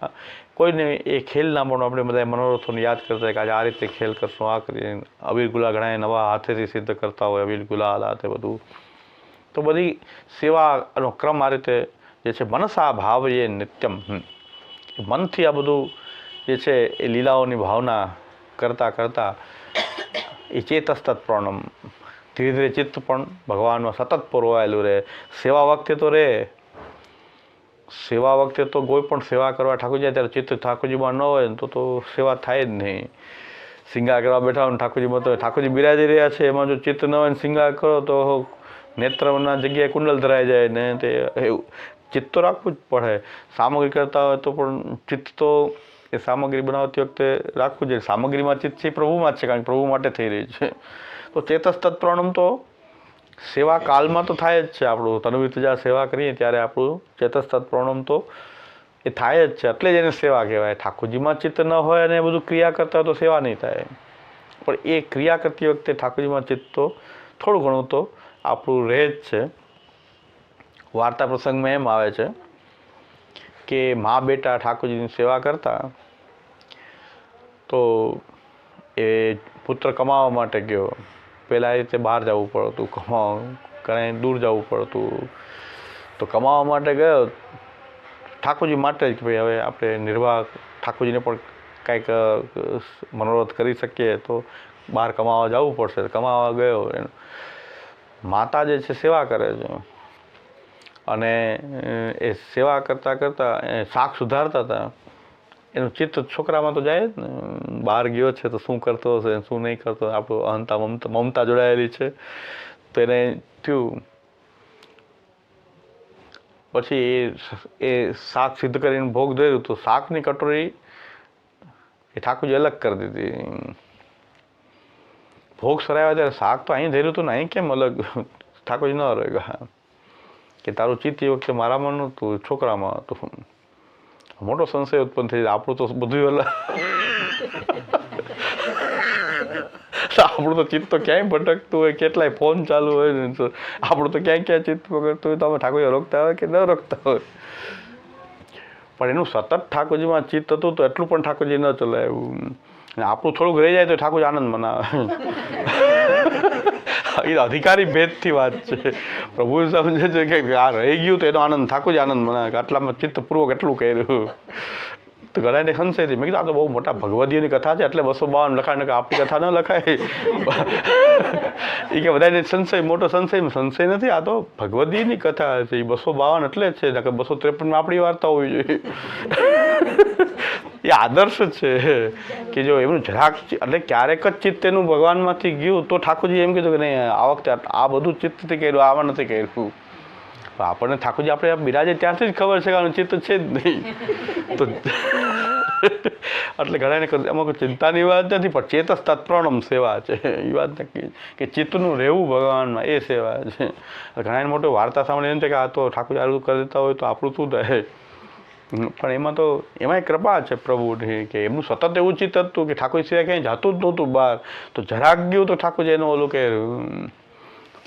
કોઈને એ ખેલના પણ આપણે બધા મનોરથોને યાદ કરતા હોય કે આજે આ રીતે ખેલ કરશું, આ કરીએ. અબીર ગુલાલ ઘણા નવા હાથેથી સિદ્ધ કરતા હોય, અબીર ગુલાલ હાથે બધું. તો બધી સેવાનો ક્રમ આ રીતે જે છે મનસા ભાવયે નિત્યમ. મનથી આ બધું જે છે એ લીલાઓની ભાવના કરતાં કરતાં એ ચેતસ્તત પ્રણમ ધીરે ધીરે ચિત્ત પણ ભગવાનમાં સતત પરોવાયેલું રહે. સેવા વખતે તો કોઈ પણ સેવા કરવા ઠાકોરજી ત્યારે ચિત્ત ઠાકોરજીમાં ન હોય ને તો સેવા થાય જ નહીં. શિંગાર કરવા બેઠા હોય ઠાકોરજીમાં તો ઠાકોરજી બિરાજી રહ્યા છે એમાં જો ચિત્ત ન હોય ને શિંગાર કરો તો નેત્રના જગ્યાએ કુંડલ ધરાઈ જાય ને તે એવું ચિત્ત તો રાખવું જ પડે. સામગ્રી કરતા હોય તો પણ ચિત્ત તો એ સામગ્રી બનાવતી વખતે રાખવું જોઈએ. સામગ્રીમાં ચિત્ત છે પ્રભુમાં જ છે, કારણ કે પ્રભુ માટે થઈ રહી છે. તો ચેતસ્તત્પ્રણમ તો સેવા કાલમાં તો થાય જ છે. આપણું તનુવિત જ્યાં સેવા કરીએ ત્યારે આપણું ચેતસ્તત્પ્રણમ તો એ થાય જ છે. એટલે જ એને સેવા કહેવાય. ઠાકોરજીમાં ચિત્ત ન હોય અને બધું ક્રિયા કરતા હોય તો સેવા નહીં થાય. પણ એ ક્રિયા કરતી વખતે ઠાકોરજીમાં ચિત્ત તો થોડું ઘણું તો આપણું રહે જ છે. વાર્તા પ્રસંગમાં એમ આવે છે કે મા બેટા ઠાકોરજીની સેવા કરતા તો એ પુત્ર કમાવા માટે ગયો. પહેલાં એ રીતે બહાર જવું પડતું, ઘણા દૂર જવું પડતું. તો કમાવા માટે ગયો ઠાકોરજી માટે જ કે ભાઈ હવે આપણે નિર્વાહ ઠાકોરજીને પણ કાંઈક મનોરથ કરી શકીએ તો બહાર કમાવા જવું પડશે. કમાવા ગયો, માતા જે છે સેવા કરે છે અને એ સેવા કરતાં કરતાં શાક સુધારતા હતા. એનું ચિત્ત છોકરામાં તો જાય જ ને. બહાર ગયો છે તો શું કરતો હશે, શું નહીં કરતો, આપણું અહંતા મમતા જોડાયેલી છે. તો એને થયું પછી એ શાક સિદ્ધ કરીને ભોગ ધર્યું તો શાકની કટોરી એ ઠાકોરજી અલગ કરી દીધી. ભોગ સરાવ્યા ત્યારે શાક તો અહીં ધર્યું હતું ને અહીં કેમ અલગ? ઠાકોરજી ન રહ્યા કે તારું ચિત્ત એ વખતે મારામાં નહોતું, છોકરામાં હતું. મોટો સંશય ઉત્પન્ન થઈ જાય. આપણું તો બધું અલગ, આપણું તો ચિત્ત તો ક્યાંય ભટકતું હોય, કેટલાય ફોન ચાલુ હોય ને તો આપણું તો ક્યાંય ચિત્ત પકડતું હોય. તો અમે ઠાકોરજી રોકતા હોય કે ન રોકતા હોય, પણ એનું સતત ઠાકોરજીમાં ચિત્ત હતું તો એટલું પણ ઠાકોરજી ન ચલાવ્યું. આપણું થોડુંક રહી જાય તો ઠાકોરજી આનંદ મનાવે. એ અધિકારી ભેદથી વાત છે. પ્રભુ સમજે છે કે આ રહી ગયું તો એનો આનંદ ઠાકોરજી આનંદ મનાવે કે આટલામાં ચિત્તપૂર્વક એટલું કર્યું. તો ઘણાને સંશય છે. મેં કીધું આ તો બહુ મોટા ભગવદીઓની કથા છે એટલે 252 લખાય, કે આપણી કથા ન લખાય. એ કે બધાને સંશય, મોટો સંશય નથી. આ તો ભગવદીની કથા છે. એ 252 એટલે જ છે, કે 253 આપણી વાર્તા હોવી જોઈએ. એ આદર્શ છે કે જો એમનું જરાક એટલે ક્યારેક જ ચિત્ત એનું ભગવાનમાંથી ગયું તો ઠાકોરજી એમ કીધું કે નહીં આ વખતે આ બધું ચિત્તથી કર્યું, આમાં નથી કર્યું. આપણને ઠાકોરજી આપણે બિરાજે ત્યાંથી જ ખબર છે કે આનું ચિત્ત છે જ નહીં. તો એટલે ઘણાને એમાં ચિંતાની વાત નથી, પણ ચેતસ્તત્પ્રણમ સેવા છે. એ વાત નક્કી કે ચિત્તનું રહેવું ભગવાનમાં એ સેવા છે. ઘણાને મોટો વાર્તા સાંભળે એમ છે કે આ તો ઠાકોરજી આવું કરી દેતા હોય તો આપણું શું થાય. પણ એમાં કૃપા છે પ્રભુની કે એમનું સતત એવું ચિત્ત હતું કે ઠાકોરજી સિવાય ક્યાંય જતું જ નહોતું બહાર. તો જરાક ગયું તો ઠાકોરજી એનું ઓલું કે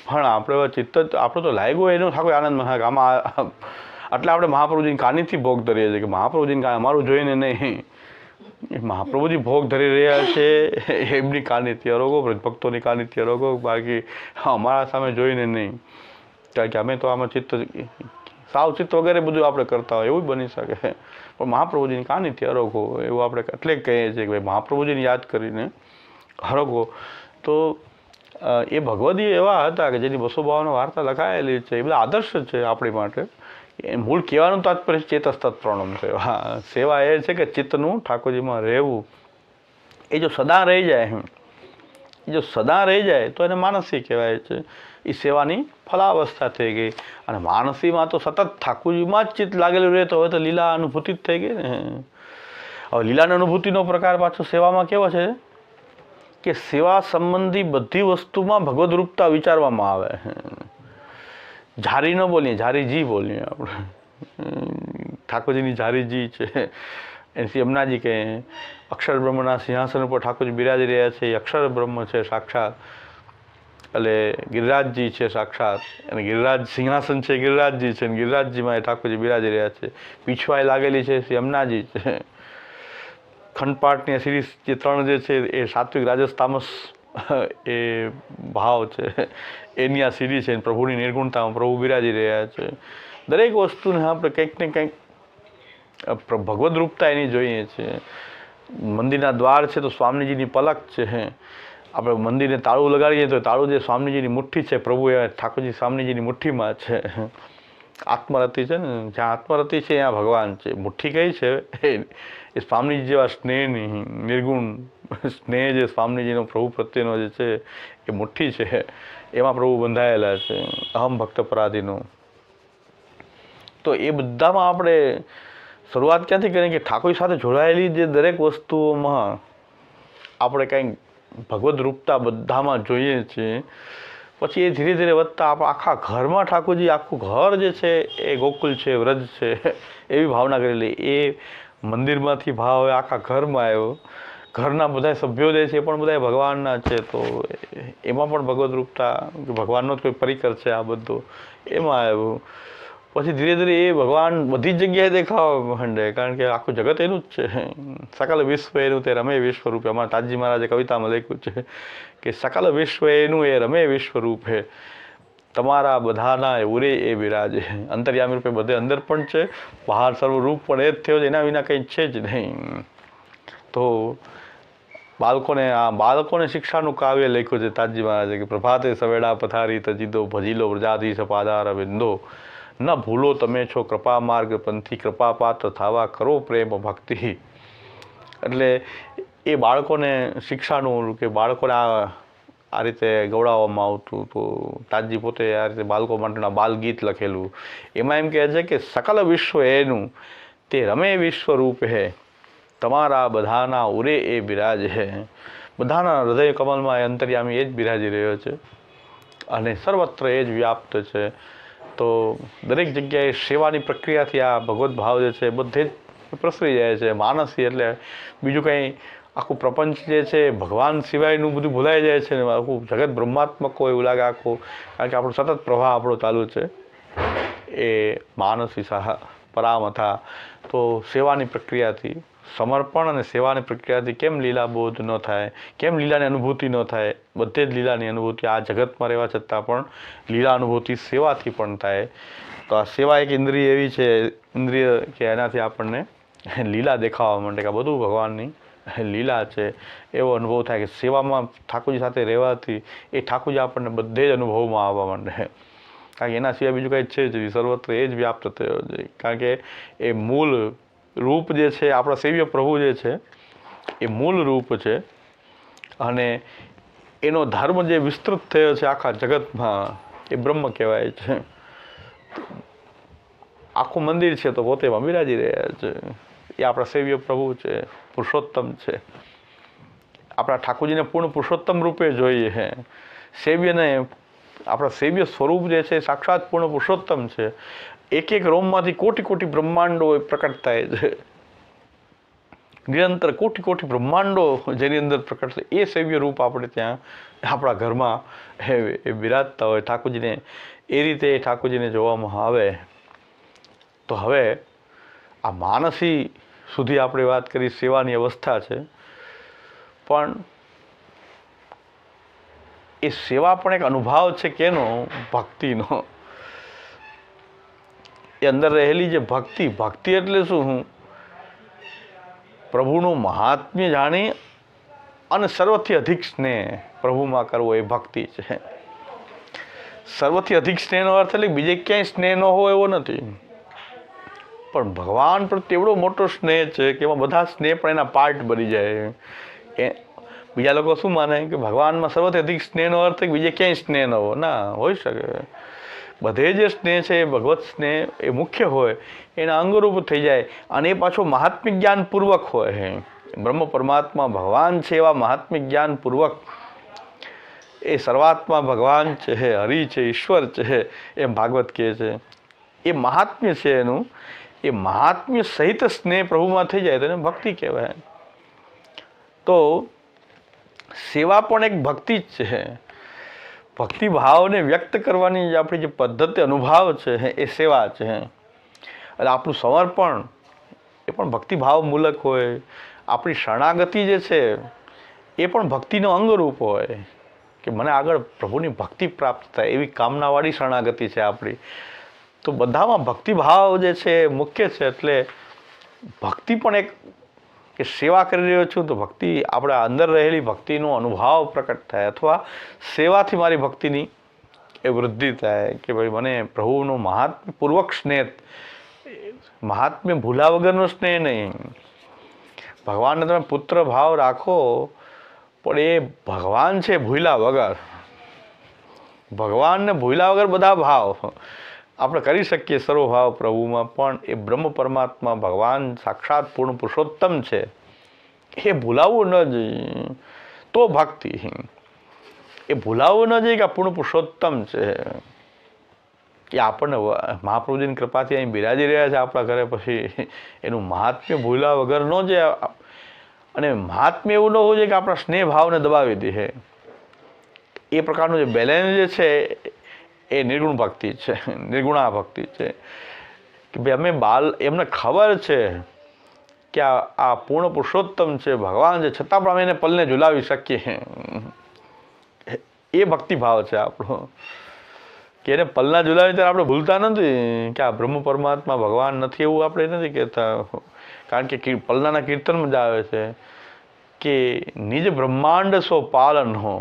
પણ આપણે ચિત્ત જ આપણું તો લાગ્યું એનો ઠાકોર આનંદ મહા આમાં. એટલે આપણે મહાપ્રભુજીની કાનીથી ભોગ ધરીએ છીએ કે મહાપ્રભુજીની કાન અમારું જોઈને નહીં, મહાપ્રભુજી ભોગ ધરી રહ્યા છે એમની કાનીથી અરોગો, ભક્તોની કાનીથી અરોગો, બાકી અમારા સામે જોઈને નહીં. કારણ કે અમે તો આમાં ચિત્ત સાવ ચિત્ત વગેરે બધું આપણે કરતા હોય એવું બની શકે. પણ મહાપ્રભુજીની કાનીથી અરોગો એવું આપણે એટલે કહીએ છીએ કે ભાઈ મહાપ્રભુજીને યાદ કરીને અરોગો. તો એ ભગવદી એવા હતા કે જેની 252 વાર્તા લખાયેલી છે. એ બધા આદર્શ છે આપણી માટે. એ મૂળ કહેવાનું તાત્પર્ય ચેતસ્તત્પ્રણમ સેવા. સેવા એ છે કે ચિત્તનું ઠાકોરજીમાં રહેવું. એ જો સદા રહી જાય તો એને માનસી કહેવાય છે. એ સેવાની ફલાવસ્થા થઈ ગઈ. અને માનસીમાં તો સતત ઠાકોરજીમાં જ ચિત્ત લાગેલું રહે તો હવે તો લીલા અનુભૂતિ જ થઈ ગઈ ને. હવે લીલાની અનુભૂતિનો પ્રકાર પાછો સેવામાં કેવો છે કે સેવા સંબંધી બધી વસ્તુમાં ભગવદ રૂપતા વિચારવામાં આવે. ઝારી ન બોલીએ, ઝારીજી બોલીએ આપણે. ઠાકોરજીની ઝારીજી છે. એથી યમુનાજી કે અક્ષર બ્રહ્મના સિંહાસન ઉપર ઠાકોરજી બિરાજી રહ્યા છે. એ અક્ષર બ્રહ્મ છે સાક્ષાત. એટલે ગિરિરાજજી છે સાક્ષાત. અને ગિરિરાજ સિંહાસન છે, ગિરિરાજજી છે. અને ગિરિરાજજીમાં એ ઠાકોરજી બિરાજી રહ્યા છે. પીછવાઈ લાગેલી છે યમુનાજી છે. ખંડપાઠની સિરીઝ જે 3 જે છે એ સાત્વિક, રાજસ, તામસ એ ભાવ છે. એની આ સીડી છે. પ્રભુની નિર્ગુણતામાં પ્રભુ બિરાજી રહ્યા છે. દરેક વસ્તુને આપણે કંઈક ને કંઈક ભગવદ રૂપતા એની જોઈએ છે. મંદિરના દ્વાર છે તો સ્વામીજીની પલક છે. આપણે મંદિરને તાળું લગાડીએ તો તાળું જે સ્વામીજીની મુઠ્ઠી છે, પ્રભુ એ ઠાકોરજી સ્વામીજીની મુઠ્ઠીમાં છે. આત્મરતિ છે ને, જ્યાં આત્મરતિ છે ત્યાં ભગવાન છે. મુઠ્ઠી કઈ છે એ સ્વામીજી જેવા સ્નેહની નિર્ગુણ સ્નેહ જે સ્વામીજીનો પ્રભુ પ્રત્યેનો જે છે એ મુઠ્ઠી છે, એમાં પ્રભુ બંધાયેલા છે, અહમ ભક્ત પરાધીનો. તો એ બધામાં આપણે શરૂઆત ક્યાંથી કરીએ કે ઠાકોર સાથે જોડાયેલી જે દરેક વસ્તુઓમાં આપણે કંઈક ભગવદ રૂપતા બધામાં જોઈએ છીએ. પછી એ ધીરે ધીરે વધતા આપણા આખા ઘરમાં ઠાકોરજી, આખું ઘર જે છે એ ગોકુલ છે, વ્રજ છે, એવી ભાવના કરેલી. એ મંદિરમાંથી ભાવ હવે આખા ઘરમાં આવ્યો. ઘરના બધા સભ્યો જે છે એ પણ બધા ભગવાનના છે, તો એમાં પણ ભગવદ રૂપતા, ભગવાનનો જ કોઈ પરિકર છે આ બધું, એમાં આવ્યું. પછી ધીરે ધીરે એ ભગવાન બધી જ જગ્યાએ દેખાવા માંડે, કારણ કે આખું જગત એનું જ છે. સકલ વિશ્વ એનું તે રમે વિશ્વરૂપે. અમારા તાજી મહારાજે કવિતામાં લખ્યું છે કે સકલ વિશ્વ એનું એ રમે વિશ્વરૂપે, તમારા બધાના ઉરે એ બિરાજે. અંતર્યામી રૂપે બધે અંદર પણ છે, બહાર સર્વરૂપ પણ એ જ થયો છે, એના વિના કંઈ છે જ નહીં. તો બાળકોને શિક્ષાનું કાવ્ય લખ્યું છે તાજી મહારાજે કે પ્રભાતે સવેડા પથારી તજીદો, ભજીલો વ્રજાધીશ પાદાર બિંદો, ન ભૂલો તમે છો કૃપા માર્ગ પંથી, કૃપા પાત્ર થાવા કરો પ્રેમ ભક્તિ. એટલે એ બાળકોને શિક્ષાનું, કે બાળકોને આ રીતે ગવડાવવામાં આવતું. તો તાજી પોતે આ રીતે બાળકો માટેના બાલગીત લખેલું. એમાં એમ કહે છે કે સકલ વિશ્વ એનું તે રમે વિશ્વરૂપ હે, તમારા બધાના ઉરે એ બિરાજ હે. બધાના હૃદય કમલમાં એ અંતર્યામી એ જ બિરાજી રહ્યો છે અને સર્વત્ર એ જ વ્યાપ્ત છે. તો દરેક જગ્યાએ સેવાની પ્રક્રિયાથી આ ભગવદ્ ભાવ જે છે બધે જ પ્રસરી જાય છે. માનસી એટલે બીજું કંઈ, આખું પ્રપંચ જે છે ભગવાન સિવાયનું બધું ભૂલાઈ જાય છે ને, આખું જગત બ્રહ્માત્મક હોય એવું લાગે આખું, કારણ કે આપણો સતત પ્રવાહ આપણો ચાલુ છે એ માનસી સાહા પરામથા. તો સેવાની પ્રક્રિયાથી, સમર્પણ અને સેવાની પ્રક્રિયાથી કેમ લીલા બોધ ન થાય, કેમ લીલાની અનુભૂતિ ન થાય? બધે જ લીલાની અનુભૂતિ આ જગતમાં રહેવા છતાં પણ લીલા અનુભૂતિ સેવાથી પણ થાય. તો આ સેવા એક ઇન્દ્રિય એવી છે, ઇન્દ્રિય કે એનાથી આપણને લીલા દેખાવા માંડે કે આ બધું ભગવાનની લીલા છે, એવો અનુભવ થાય કે સેવામાં ઠાકોરજી સાથે રહેવાથી એ ઠાકોરજી આપણને બધે જ અનુભવમાં આવવા માંડે. કારણ કે એના સિવાય બીજું કંઈ છે જ, સર્વત્ર એ જ વ્યાપ્ત થયો છે. કારણ કે એ મૂળ રૂપ જે છે, આપણા સેવ્ય પ્રભુ જે છે એ મૂળ રૂપ છે અને એનો ધર્મ જે વિસ્તૃત થયો છે આખા જગતમાં એ બ્રહ્મ કહેવાય છે. આખું મંદિર છે તો પોતે એમાં બિરાજી રહ્યા છે. એ આપણા સેવ્ય પ્રભુ છે, પુરુષોત્તમ છે. આપણા ઠાકોરજીને પૂર્ણ પુરુષોત્તમ રૂપે જોઈએ. સેવ્યને, આપણા સેવ્ય સ્વરૂપ જે છે સાક્ષાત પૂર્ણ પુરુષોત્તમ છે. એક એક રોમમાંથી કોટી કોટી બ્રહ્માંડો પ્રકટ થાય છે. નિરંતર કોટી કોટી બ્રહ્માંડો જેની અંદર પ્રકટ થાય, એ સેવ્ય રૂપ આપણે ત્યાં આપણા ઘરમાં એ બિરાજતા હોય. ઠાકોરજીને એ રીતે ઠાકોરજીને જોવામાં આવે. તો હવે આ માનસી સુધી આપણે વાત કરી, સેવાની અવસ્થા છે, પણ એ સેવા પણ એક અનુભવ છે કેનો? ભક્તિનો. એ અંદર રહેલી જે ભક્તિ, ભક્તિ એટલે શું? પ્રભુનું મહાત્મ્ય જાણી અને સર્વથી અધિક સ્નેહ પ્રભુમાં કરવો એ ભક્તિ છે. સર્વથી અધિક સ્નેહનો અર્થ એટલે બીજે ક્યાંય સ્નેહ ન હોય એવો નથી, પણ ભગવાન પ્રત્યે એવડો મોટો સ્નેહ છે કે એમાં બધા સ્નેહ પણ એના પાર્ટ બની જાય. બીજા લોકો શું માને કે ભગવાનમાં સર્વથી અધિક સ્નેહનો અર્થ બીજે ક્યાંય સ્નેહ ન હોય. ના હોઈ શકે. બધે જે સ્નેહ છે એ ભગવત સ્નેહ એ મુખ્ય હોય, એના અંગરૂપ થઈ જાય અને એ પાછો મહાત્મ્ય જ્ઞાનપૂર્વક હોય. બ્રહ્મ પરમાત્મા ભગવાન છે એવા મહાત્મ્ય જ્ઞાનપૂર્વક એ સર્વાત્મા ભગવાન છે, હરિ છે, ઈશ્વર છે એમ ભાગવત કહે છે. એ મહાત્મ્ય છે એનું, એ મહાત્મ્ય સહિત સ્નેહ પ્રભુમાં થઈ જાય તો એને ભક્તિ કહેવાય. તો સેવા પણ એક ભક્તિ જ છે. ભક્તિ ભાવને વ્યક્ત કરવાની જે આપણી જે પદ્ધતિ, અનુભવ છે એ સેવા છે. એટલે આપણું સમર્પણ એ પણ ભક્તિભાવ મૂલક હોય. આપણી શરણાગતિ જે છે એ પણ ભક્તિનો અંગરૂપ હોય કે મને આગળ પ્રભુની ભક્તિ પ્રાપ્ત થાય એવી કામનાવાળી શરણાગતિ છે આપણી. તો બધામાં ભક્તિભાવ જે છે એ મુખ્ય છે. એટલે ભક્તિ પણ એક કે સેવા કરી રહ્યો છું તો ભક્તિ આપણા અંદર રહેલી ભક્તિનો અનુભાવ પ્રકટ થાય, અથવા સેવાથી મારી ભક્તિની એ વૃદ્ધિ થાય કે ભાઈ મને પ્રભુનો મહાત્મ્યપૂર્વક સ્નેહ, મહાત્મ્ય ભૂલા વગરનો સ્નેહ નહીં. ભગવાનને તમે પુત્ર ભાવ રાખો, પણ એ ભગવાન છે ભૂલા વગર. ભગવાનને ભૂલા વગર બધા ભાવ આપણે કરી શકીએ સર્વભાવ પ્રભુમાં, પણ એ બ્રહ્મ પરમાત્મા ભગવાન સાક્ષાત પૂર્ણ પુરુષોત્તમ છે, એ ભૂલાવવું ન જોઈએ. તો ભક્તિ એ ભૂલાવવું ન જોઈએ કે આ પૂર્ણ પુરુષોત્તમ છે, કે આપણને મહાપ્રભુજીની કૃપાથી અહીં બિરાજી રહ્યા છે આપણા ઘરે, પછી એનું મહાત્મ્ય ભૂલા વગર ન જે, અને મહાત્મ્ય એવું ન હોવું જોઈએ કે આપણા સ્નેહ ભાવને દબાવી દે. એ પ્રકારનું જે બેલેન્સ જે છે એ નિર્ગુણ ભક્તિ છે, નિર્ગુણા ભક્તિ છે. કે ભાઈ અમે એમને ખબર છે કે આ પૂર્ણ પુરુષોત્તમ છે, ભગવાન છે, છતાં પણ અમે એને પલને ઝુલાવી શકીએ. એ ભક્તિભાવ છે આપણો, કે એને પલના ઝુલાવી ત્યારે આપણે ભૂલતા નથી કે આ બ્રહ્મ પરમાત્મા ભગવાન નથી, એવું આપણે નથી કહેતા. કારણ કે પલનાના કીર્તનમાં જ આવે છે કે નિજ બ્રહ્માંડ સો પાલન હો,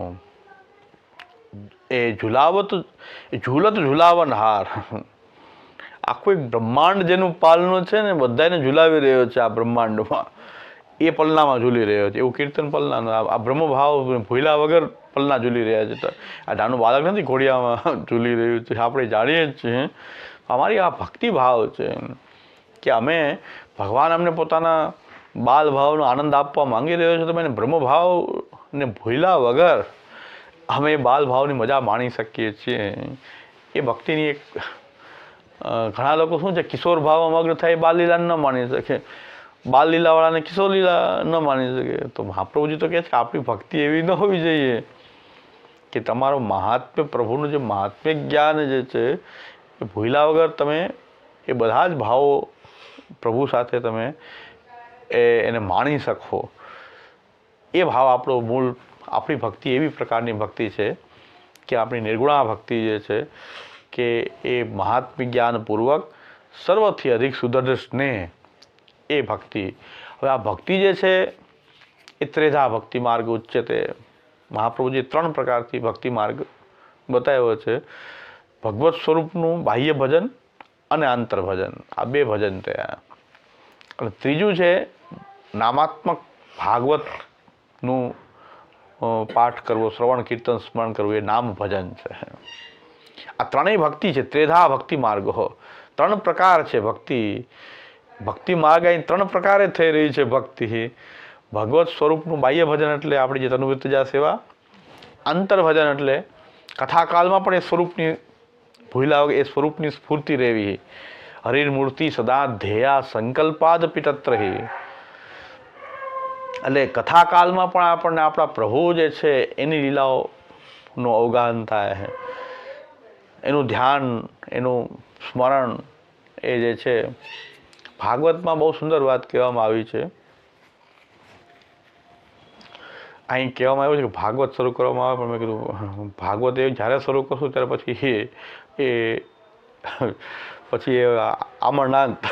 એ ઝુલાવત ઝૂલત ઝુલાવન હાર. આખું એક બ્રહ્માંડ જેનું પાલનું છે ને, બધાને ઝુલાવી રહ્યો છે આ બ્રહ્માંડમાં, એ પલનામાં ઝૂલી રહ્યો છે. એવું કીર્તન પલનાનું. આ બ્રહ્મભાવ ભૂલ્યા વગર પલના ઝૂલી રહ્યા છે. આ નાનું બાળક નથી ઘોડિયામાં ઝૂલી રહ્યું છે, આપણે જાણીએ જ છીએ. અમારી આ ભક્તિભાવ છે કે અમે ભગવાન અમને પોતાના બાલ ભાવનો આનંદ આપવા માંગી રહ્યો છે, તો અમે બ્રહ્મભાવને ભૂલ્યા વગર અમે બાલ ભાવની મજા માણી શકીએ છીએ. એ ભક્તિની એક ઘણા લોકો શું છે, કિશોર ભાવમાં મગ્ન થાય, બાલલીલા ન માણી શકે, બાલલીલાવાળાને કિશોર લીલા ન માણી શકે. તો મહાપ્રભુજી તો કહે છે કે આપણી ભક્તિ એવી ન હોવી જોઈએ કે તમારો મહાત્મ્ય, પ્રભુનું જે મહાત્મ્ય જ્ઞાન જે છે એ ભૂલ્યા વગર તમે એ બધા જ ભાવો પ્રભુ સાથે તમે એને માણી શકો. એ ભાવ આપણો મૂળ, આપણી ભક્તિ એવી પ્રકારની ભક્તિ છે કે આપણી નિર્ગુણા ભક્તિ જે છે કે એ મહાત્મ્ય જ્ઞાનપૂર્વક સર્વથી અધિક સુદૃઢ સ્નેહ, એ ભક્તિ. હવે આ ભક્તિ જે છે એ ત્રેધા ભક્તિ માર્ગ ઉચ્ચતે. મહાપ્રભુજીએ 3 પ્રકારથી ભક્તિ માર્ગ બતાવ્યો છે. ભગવત સ્વરૂપનું બાહ્ય ભજન અને આંતર ભજન, આ 2 ભજન થયા. અને ત્રીજું છે નામાત્મક ભાગવતનું પાઠ કરવો, શ્રવણ કીર્તન સ્મરણ કરવું, એ નામ ભજન છે. આ ત્રણેય ભક્તિ છે, ત્રેધા ભક્તિ માર્ગો. 3 પ્રકાર છે ભક્તિ. ભક્તિ માર્ગ અહીં 3 પ્રકારે થઈ રહી છે ભક્તિ. ભગવત સ્વરૂપનું બાહ્ય ભજન એટલે આપણી જે તનુવૃત્તિજા સેવા, આંતર ભજન એટલે કથાકાલમાં પણ એ સ્વરૂપની ભૂલ્યા વગર એ સ્વરૂપની સ્ફૂર્તિ રહેવી. હરિર મૂર્તિ સદા ધ્યેયા સંકલ્પાદ પિતત્રહી. એટલે કથાકાલમાં પણ આપણને આપણા પ્રભુ જે છે એની લીલાઓનું અવગાહન થાય છે, એનું ધ્યાન, એનું સ્મરણ, એ જે છે ભાગવતમાં બહુ સુંદર વાત કહેવામાં આવી છે. અહીં કહેવામાં આવ્યું છે કે ભાગવત શરૂ કરવામાં આવે, પણ મેં કીધું ભાગવત એ જ્યારે શરૂ કરશું ત્યારે પછી એ અમરનાથ,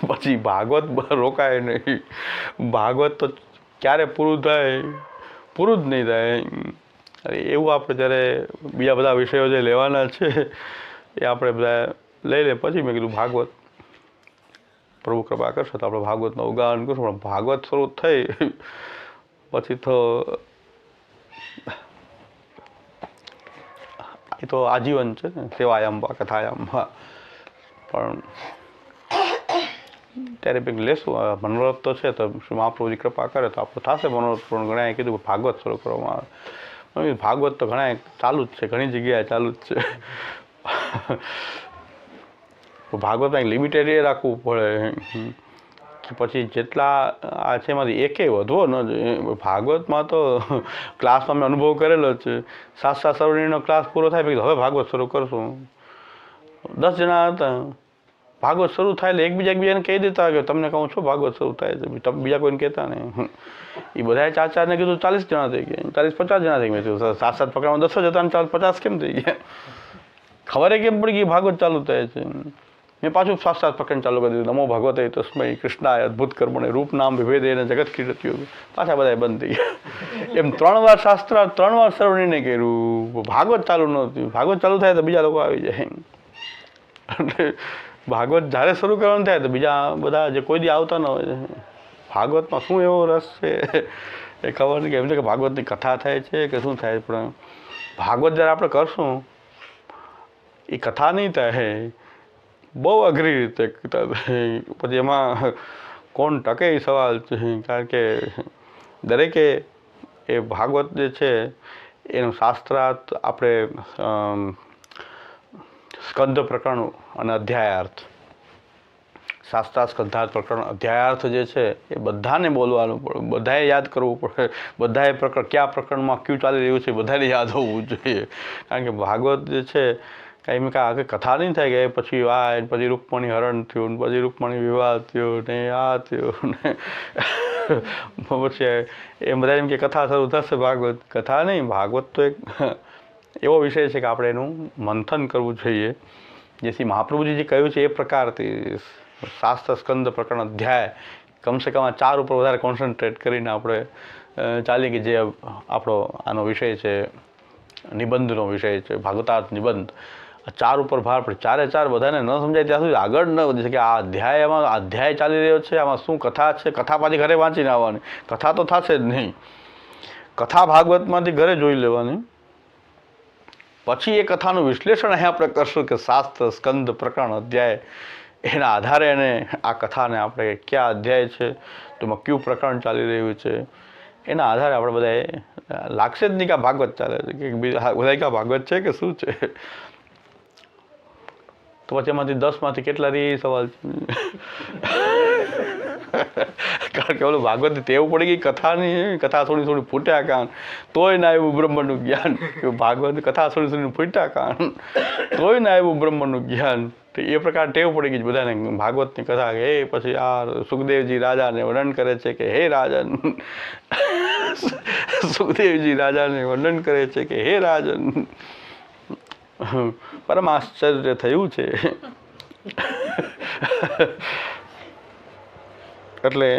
પછી ભાગવત રોકાય નહીં. ભાગવત તો ક્યારે પૂરું થાય, પૂરું જ નહીં થાય. એવું આપણે જ્યારે બીજા બધા વિષયો જે લેવાના છે એ આપણે બધા લઈ લે. પછી મેં કીધું ભાગવત પ્રભુ કૃપા કરશે તો આપણે ભાગવતનું અવગાહન કરશું. પણ ભાગવત શરૂ થઈ પછી તો એ તો આજીવન છે ને, સેવાયામ વા કથાયામ. પણ ત્યારે કંઈક લેશું. મનોરથ તો છે, તો શ્રી મહાપ્રભુજી કૃપા કરે તો આપણું થશે મનોરથ. પણ ઘણા કીધું ભાગવત શરૂ કરવામાં આવે. ભાગવત તો ઘણા ચાલુ જ છે, ઘણી જગ્યાએ ચાલુ જ છે. ભાગવતમાં એક લિમિટેડ એ રાખવું પડે કે પછી જેટલા આ છે એમાંથી એકેય વધવો ન જોઈએ. ભાગવતમાં તો ક્લાસમાં મેં અનુભવ કરેલો જ છે. 7 સર્વણીનો ક્લાસ પૂરો થાય પછી હવે ભાગવત શરૂ કરશું. 10 જણા હતા, ભાગવત શરૂ થાય એટલે એકબીજાને કહી દેતા કે તમને કહું છું ભાગવત શરૂ થાય છે, તમે બીજા કોઈને કહેતા નહીં. એ બધાએ 4-4ને કીધું 40 જણા થઈ ગયા, 40-50 જણા થઈ ગયા. 7 પકડવામાં 10 જ હતા અને 50 કેમ થઈ ગયા? ખબર કેમ પડી ગઈ ભાગવત ચાલુ થાય છે? મેં પાછું શાસ્ત્રાર્થ પ્રકરણ ચાલુ કરી દીધું, નમો ભગવતે તસ્મૈ કૃષ્ણાય અદ્ભુત કર્મણે રૂપ નામ વિભેદેન જગત કીર્ત્યું, પાછા બધા બંધ થઈ ગયા. એમ 3 વાર શાસ્ત્રાર્થ 3 વાર શ્રવણીને કર્યું, ભાગવત ચાલુ નહોતું. ભાગવત ચાલુ થાય તો બીજા લોકો આવી જાય. એટલે ભાગવત જ્યારે શરૂ કરવાનું થાય તો બીજા બધા જે કોઈ દી આવતા ન હોય, ભાગવતમાં શું એવો રસ છે એ ખબર નહીં. કે એમ છે કે ભાગવતની કથા થાય છે કે શું થાય, પણ ભાગવત જ્યારે આપણે કરશું એ કથા નહીં થાય, બહુ અઘરી રીતે પછી એમાં કોણ ટકે એ સવાલ છે. કારણ કે દરેકે એ ભાગવત જે છે એનું શાસ્ત્રાર્થ આપણે સ્કંદ પ્રકરણ અને અધ્યાયાર્થ, શાસ્ત્રાર્થ સ્કંધાર્થ પ્રકરણ અધ્યાયાર્થ જે છે એ બધાને બોલવાનું પડે, બધાએ યાદ કરવું પડે, બધાએ પ્રકરણ કયા પ્રકરણમાં કયું ચાલી રહ્યું છે બધાને યાદ હોવું જોઈએ. કારણ કે ભાગવત જે છે કાંઈ કાંઈ કથા નહીં થાય કે પછી પછી રૂકમણી હરણ થયું ને પછી રૂકમણી વિવાહ થયો ને આ થયું ને પછી એમ બધા એમ કે કથા શરૂ થશે. ભાગવત કથા નહીં, ભાગવત તો એક એવો વિષય છે કે આપણે એનું મંથન કરવું જોઈએ, જેથી મહાપ્રભુજી જે કહ્યું છે એ પ્રકારથી શાસ્ત્ર સ્કંદ પ્રકરણ અધ્યાય કમસે કમ 4 ઉપર વધારે કોન્સન્ટ્રેટ કરીને આપણે ચાલીએ કે જે આપણો આનો વિષય છે, નિબંધનો વિષય છે, ભાગવતાર્થ નિબંધ. 4 ઉપર ભાર પડે, 4 બધાને ન સમજાય ત્યાં સુધી આગળ ન વધી શકે. આ અધ્યાય ચાલી રહ્યો છે, આમાં શું કથા છે, કથા પાછી ઘરે વાંચીને આવવાની, કથા તો થશે જ નહીં. કથા ભાગવતમાંથી ઘરે જોઈ લેવાની, પછી એ કથાનું વિશ્લેષણ અહીં આપણે કરશું કે શાસ્ત્ર સ્કંદ પ્રકરણ અધ્યાય એના આધારે એને આ કથાને આપણે કયા અધ્યાય છે તો એમાં કયું પ્રકરણ ચાલી રહ્યું છે એના આધારે આપણે બધાએ લાગશે જ નહીં કે ભાગવત ચાલે છે કે બધા ક્યાં ભાગવત છે કે શું છે. તો પછી એમાંથી 10માંથી કેટલા રહી સવાલ છે. કારણ કે ઓલું ભાગવત ટેવ પડી ગઈ કથાની, કથા થોડી ફૂટ્યા કાન તોય ના આવ્યું બ્રહ્મનું જ્ઞાન. ભાગવત કથા થોડી ફૂટ્યા કાન તોય ના આવ્યું બ્રહ્મનું જ્ઞાન. તો એ પ્રકાર ટેવ પડી ગઈ બધાને ભાગવતની કથા કે હે પછી આ સુખદેવજી રાજાને વર્ણન કરે છે કે હે રાજન, સુખદેવજી રાજાને વર્ણન કરે છે કે હે રાજન, પરમ આશ્ચર્ય થયું છે. એટલે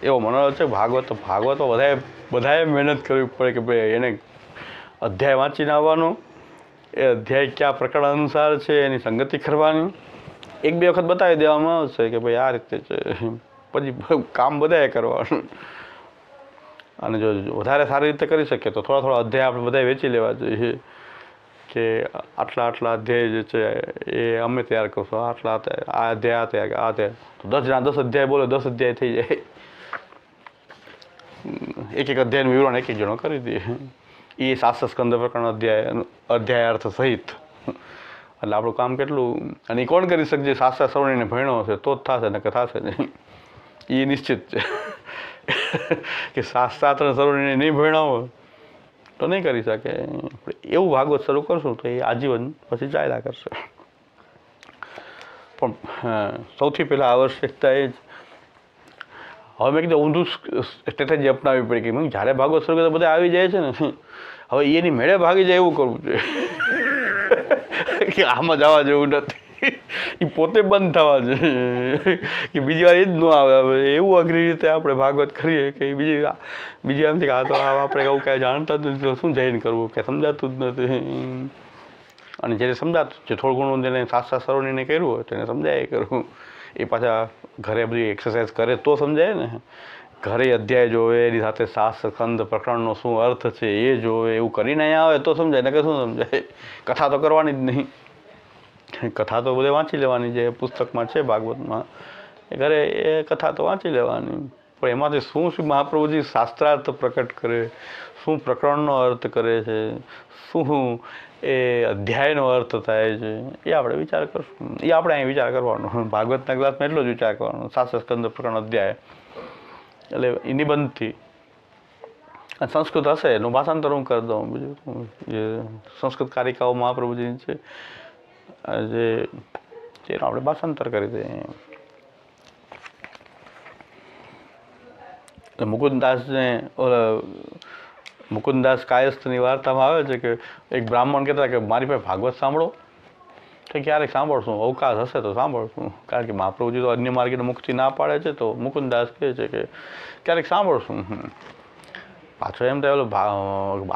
એવો મનોરથ છે ભાગવતો બધાએ મહેનત કરવી પડે કે ભાઈ એને અધ્યાય વાંચીને આવવાનું, એ અધ્યાય કયા પ્રકરણ અનુસાર છે એની સંગતિ કરવાની, 1-2 વખત બતાવી દેવામાં આવશે કે ભાઈ આ રીતે છે, પછી કામ બધાએ કરવાનું. અને જો વધારે સારી રીતે કરી શકીએ તો થોડા અધ્યાય આપણે બધાએ વેચી લેવા જોઈએ કે આટલા અધ્યાય જે છે એ અમે તૈયાર કરશું, આ અધ્યાય તો 10 અધ્યાય બોલે 10 અધ્યાય થઈ જાય. એક અધ્યાયનું વિવરણ એક જણો કરી દે, એ શાસ્ત્ર સ્કંદ પ્રકરણ અધ્યાયાર્થ સહિત. એટલે આપણું કામ કેટલું, અને એ કોણ કરી શકશે? શાસ્ત્ર શ્રવણીને ભણ્યો હશે તો જ થશે, નકર થશે નહીં. એ નિશ્ચિત છે કે શાસ્ત્ર શ્રવણીને નહીં ભણ્યો હોય તો નહીં કરી શકે. એવું ભાગવત શરૂ કરશું તો એ આજીવન પછી ચાલ્યા કરશે. પણ સૌથી પહેલાં આવશ્યકતા એ જ, હવે મેં કીધું ઊંધું સ્ટ્રેટેજી અપનાવવી પડી કે જ્યારે ભાગવત શરૂ કરતા બધા આવી જાય છે ને, હવે એની મેળે ભાગી જાય એવું કરવું જોઈએ કે આમાં જવા જેવું નથી, એ પોતે બંધ થવા જોઈએ કે બીજી વાર એ જ ન આવે. હવે એવું અઘરી રીતે આપણે ભાગવત કરીએ કે બીજી એમ છે કે આ તો આપણે કહું કાંઈ જાણતા જ નથી, શું જઈને કરવું, કે સમજાતું જ નથી. અને જેને સમજાતું છે થોડું ઘણું જેને શાસ્ત્ર સરોવરીને કર્યું હોય તો એને સમજાય કરવું. એ પાછા ઘરે બધી એક્સરસાઇઝ કરે તો સમજાય ને, ઘરે અધ્યાય જોવે, એની સાથે શાસ્ત્ર સ્કંદ પ્રકરણનો શું અર્થ છે એ જોવે, એવું કરીને અહીંયા આવે તો સમજાય, ને કે શું સમજાય. કથા તો કરવાની જ નહીં, કથા તો બધે વાંચી લેવાની, જે પુસ્તકમાં છે ભાગવતમાં એ ઘરે એ કથા તો વાંચી લેવાની. પણ એમાંથી શું મહાપ્રભુજી શાસ્ત્રાર્થ પ્રકટ કરે, શું પ્રકરણનો અર્થ કરે છે, શું એ અધ્યાયનો અર્થ થાય છે, એ આપણે વિચાર કરશું. એ આપણે અહીં વિચાર કરવાનો, ભાગવતના ક્લાસમાં એટલો જ વિચાર કરવાનો. શાસ્ત્ર સ્કંદ પ્રકરણ અધ્યાય એટલે એ નિબંધથી સંસ્કૃત હશે એનું ભાષાંતર હું કરી દઉં. બીજું જે સંસ્કૃત કારિકાઓ મહાપ્રભુજીની છે જેનું આપણે ભાષાંતર કરી દઈએ. મુકુંદાસ કાયસ્થની વાર્તામાં આવે છે કે એક બ્રાહ્મણ કહેતા કે મારી પાસે ભાગવત સાંભળો. તો ક્યારેક સાંભળશું, અવકાશ હશે તો સાંભળશું. કારણ કે મહાપ્રભુજી તો અન્ય માર્ગીને મુક્તિ ના પાડે છે, તો મુકુંદાસ કહે છે કે ક્યારેક સાંભળશું. પાછો એમ થાય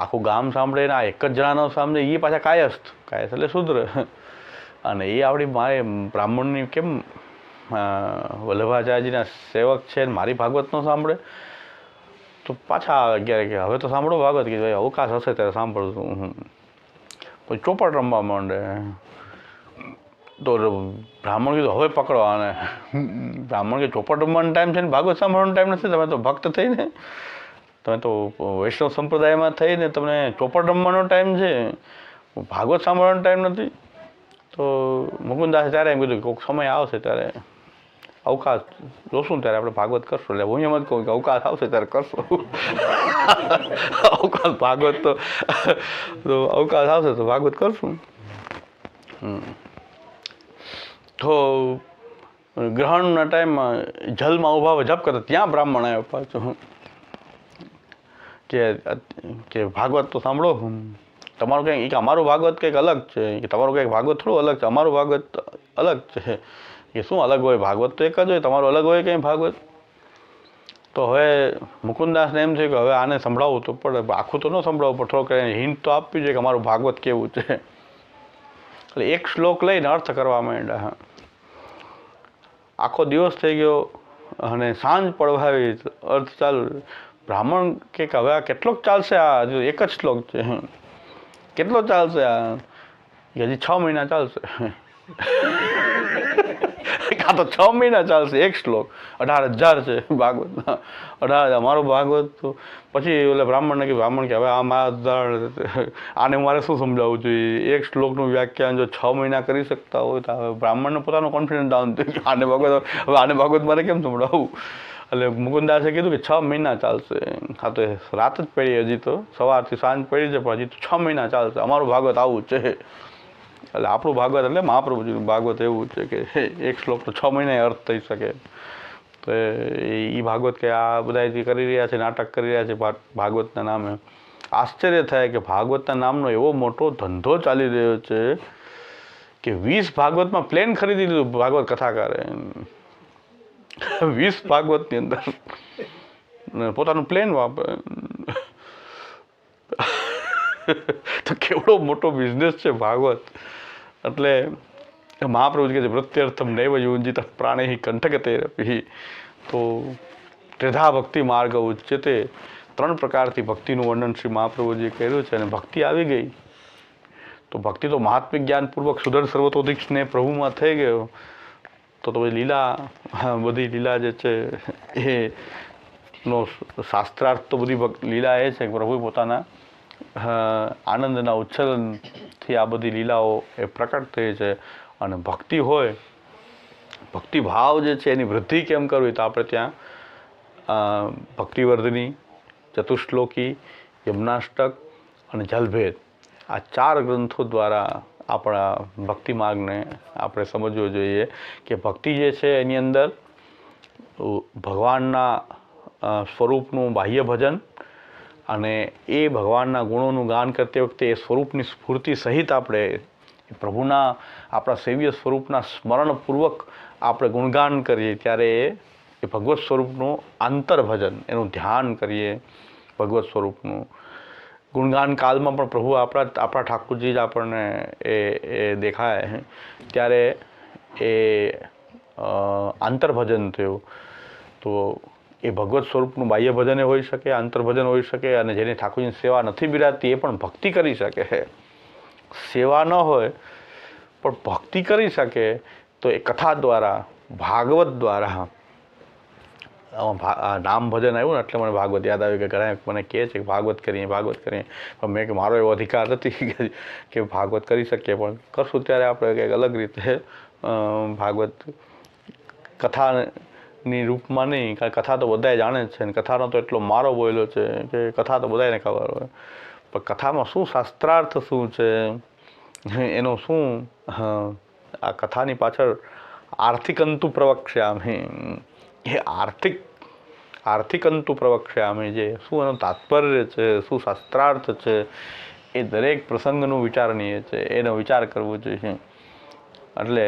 આખું ગામ સાંભળે ને આ એક જ જણાનો સાંભળે, એ પાછા કાયસ્થ એટલે શુદ્ર. અને એ આપણી મારે બ્રાહ્મણની કેમ વલ્લભાચાર્યજીના સેવક છે ને મારી ભાગવત નો સાંભળે, તો પાછા ક્યારેક હવે તો સાંભળો ભાગવત, કે ભાઈ અવકાશ હશે ત્યારે સાંભળશું. પછી ચોપટ રમવા માંડે, તો બ્રાહ્મણ કીધું હવે પકડો આને. બ્રાહ્મણ કે ચોપટ રમવાનો ટાઈમ છે ને ભાગવત સાંભળવાનો ટાઈમ નથી, તમે તો ભક્ત થઈને, તમે તો વૈષ્ણવ સંપ્રદાયમાં થઈને તમને ચોપટ રમવાનો ટાઈમ છે, ભાગવત સાંભળવાનો ટાઈમ નથી. તો મુકુંદાસે ત્યારે એમ કીધું કોઈક સમય આવશે ત્યારે અવકાશ જોશું ત્યારે આપણે ભાગવત કરશું. એટલે હું એમ જ કહું કે અવકાશ આવશે ત્યારે કરશું. અવકાશ ભાગવત તો અવકાશ આવશે તો ભાગવત કરશું. તો ગ્રહણના ટાઈમમાં જલમાં ઊભા જપ કરતા ત્યાં બ્રાહ્મણ આવ્યો પાછો કે ભાગવત તો સાંભળો, તમારું કંઈક અમારું ભાગવત કંઈક અલગ છે, કે તમારું કંઈક ભાગવત થોડું અલગ છે, અમારું ભાગવત અલગ છે. કે શું અલગ હોય, ભાગવત તો એક જ હોય, તમારું અલગ હોય કંઈ ભાગવત. તો હવે મુકુંદાસને એમ થયું કે હવે આને સંભળાવવું તો પડે, આખું તો ન સંભળાવવું પણ થોડોક હિન્ટ તો આપવી જોઈએ કે અમારું ભાગવત કેવું છે. એટલે એક શ્લોક લઈને અર્થ કરવા માંડ્યા. આખો દિવસ થઈ ગયો અને સાંજ પડવા આવી, અર્થ ચાલુ. બ્રાહ્મણ કે હવે આ કેટલોક ચાલશે, આ એક જ શ્લોક છે, કેટલો ચાલશે આ? હજી 6 મહિના ચાલશે. કાં તો 6 મહિના ચાલશે એક શ્લોક. 18,000 છે ભાગવત, 18,000 અમારું ભાગવત. પછી ઓલા બ્રાહ્મણને કે બ્રાહ્મણ કે હવે આને મારે શું સમજાવવું જોઈએ? એક શ્લોકનું વ્યાખ્યાન જો 6 મહિના કરી શકતા હોય તો હવે બ્રાહ્મણને પોતાનો કોન્ફિડન્સ ડાઉન થયો કે આને ભાગવત મારે કેમ સમજાવવું? એટલે મુકુંદાસે કીધું કે 6 મહિના ચાલશે. હા તો રાત જ પડી, હજી તો સવારથી સાંજ પડી છે, પણ હજી તો 6 મહિના ચાલશે. અમારું ભાગવત આવું છે. એટલે આપણું ભાગવત એટલે મહાપ્રભુજીનું ભાગવત એવું છે કે એક શ્લોકનો 6 મહિને અર્થ થઈ શકે. તો એ ભાગવત કે આ બધા જે કરી રહ્યા છે, નાટક કરી રહ્યા છે ભાગવતના નામે, આશ્ચર્ય થાય કે ભાગવતના નામનો એવો મોટો ધંધો ચાલી રહ્યો છે કે 20 ભાગવતમાં પ્લેન ખરીદી લીધું ભાગવત કથાકારે. 20 ભાગવતની અંદર પોતાનું પ્લેન વાપરે. તો કેવડો મોટો બિઝનેસ છે ભાગવત. એટલે મહાપ્રભુજી કહે છે પ્રત્યર્થમ નૈવ યુંજિત પ્રાણેહિ કંઠગતે રપિ. તો ત્રિધા ભક્તિ માર્ગ ઉચ્યતે, 3 પ્રકારથી ભક્તિનું વર્ણન શ્રી મહાપ્રભુજીએ કર્યું છે. અને ભક્તિ આવી ગઈ તો ભક્તિ તો મહાત્મ્ય જ્ઞાનપૂર્વક સુધર સર્વતોધિક સ્નેહ પ્રભુમાં થઈ ગયો. તો પછી લીલા, બધી લીલા જે છે એનો શાસ્ત્રાર્થ તો બધી લીલા એ છે કે પ્રભુ પોતાના આનંદના ઉચ્છલનથી આ બધી લીલાઓ એ પ્રકટ થઈ છે. અને ભક્તિ હોય, ભક્તિ ભાવ જે છે એની વૃદ્ધિ કેમ કરવી, તો આપણે ત્યાં ભક્તિવર્ધની, ચતુશ્લોકી, યમનાષ્ટક અને જલભેદ આ 4 ગ્રંથો દ્વારા આપણા ભક્તિ માર્ગને આપણે સમજવો જોઈએ કે ભક્તિ જે છે એની અંદર ભગવાનના સ્વરૂપનું બાહ્ય ભજન અને એ ભગવાનના ગુણોનું ગાન કરતી વખતે એ સ્વરૂપની સ્ફૂર્તિ સહિત આપણે પ્રભુના આપણા સેવ્ય સ્વરૂપના સ્મરણપૂર્વક આપણે ગુણગાન કરીએ ત્યારે એ ભગવત સ્વરૂપનું આંતરભજન, એનું ધ્યાન કરીએ. ભગવત સ્વરૂપનું ગુણગાન કાલમાં પણ પ્રભુ આપણા ઠાકોરજી જ આપણને એ દેખાય ત્યારે એ આંતરભજન થયું. તો એ ભગવત સ્વરૂપનું બાહ્ય ભજન હોઈ શકે, આંતરભજન હોઈ શકે. અને જેની ઠાકોરજીની સેવા નથી બિરાજતી એ પણ ભક્તિ કરી શકે. સેવા ન હોય પણ ભક્તિ કરી શકે તો એ કથા દ્વારા, ભાગવત દ્વારા. નામ ભજન આવ્યું ને એટલે મને ભાગવત યાદ આવ્યું કે ઘણા મને કહે છે કે ભાગવત કરીએ, પણ મેં કે મારો એવો અધિકાર નથી કે ભાગવત કરી શકીએ, પણ કરશું ત્યારે આપણે કંઈક અલગ રીતે ભાગવત કથાની રૂપમાં નહીં. કારણ કથા તો બધાએ જાણે જ છે ને કથાનો તો એટલો મારો બોલ્યો છે કે કથા તો બધાને ખબર હોય, પણ કથામાં શું શાસ્ત્રાર્થ શું છે, એનો શું આ કથાની પાછળ આર્થિકંતુ પ્રવક્ષ્યામિ, એ આર્થિકંતુ પ્રવક્ષ્યામિ, જે શું એનું તાત્પર્ય છે, શું શાસ્ત્રાર્થ છે, એ દરેક પ્રસંગનું વિચારણીય છે. એનો વિચાર કરવો જોઈએ. એટલે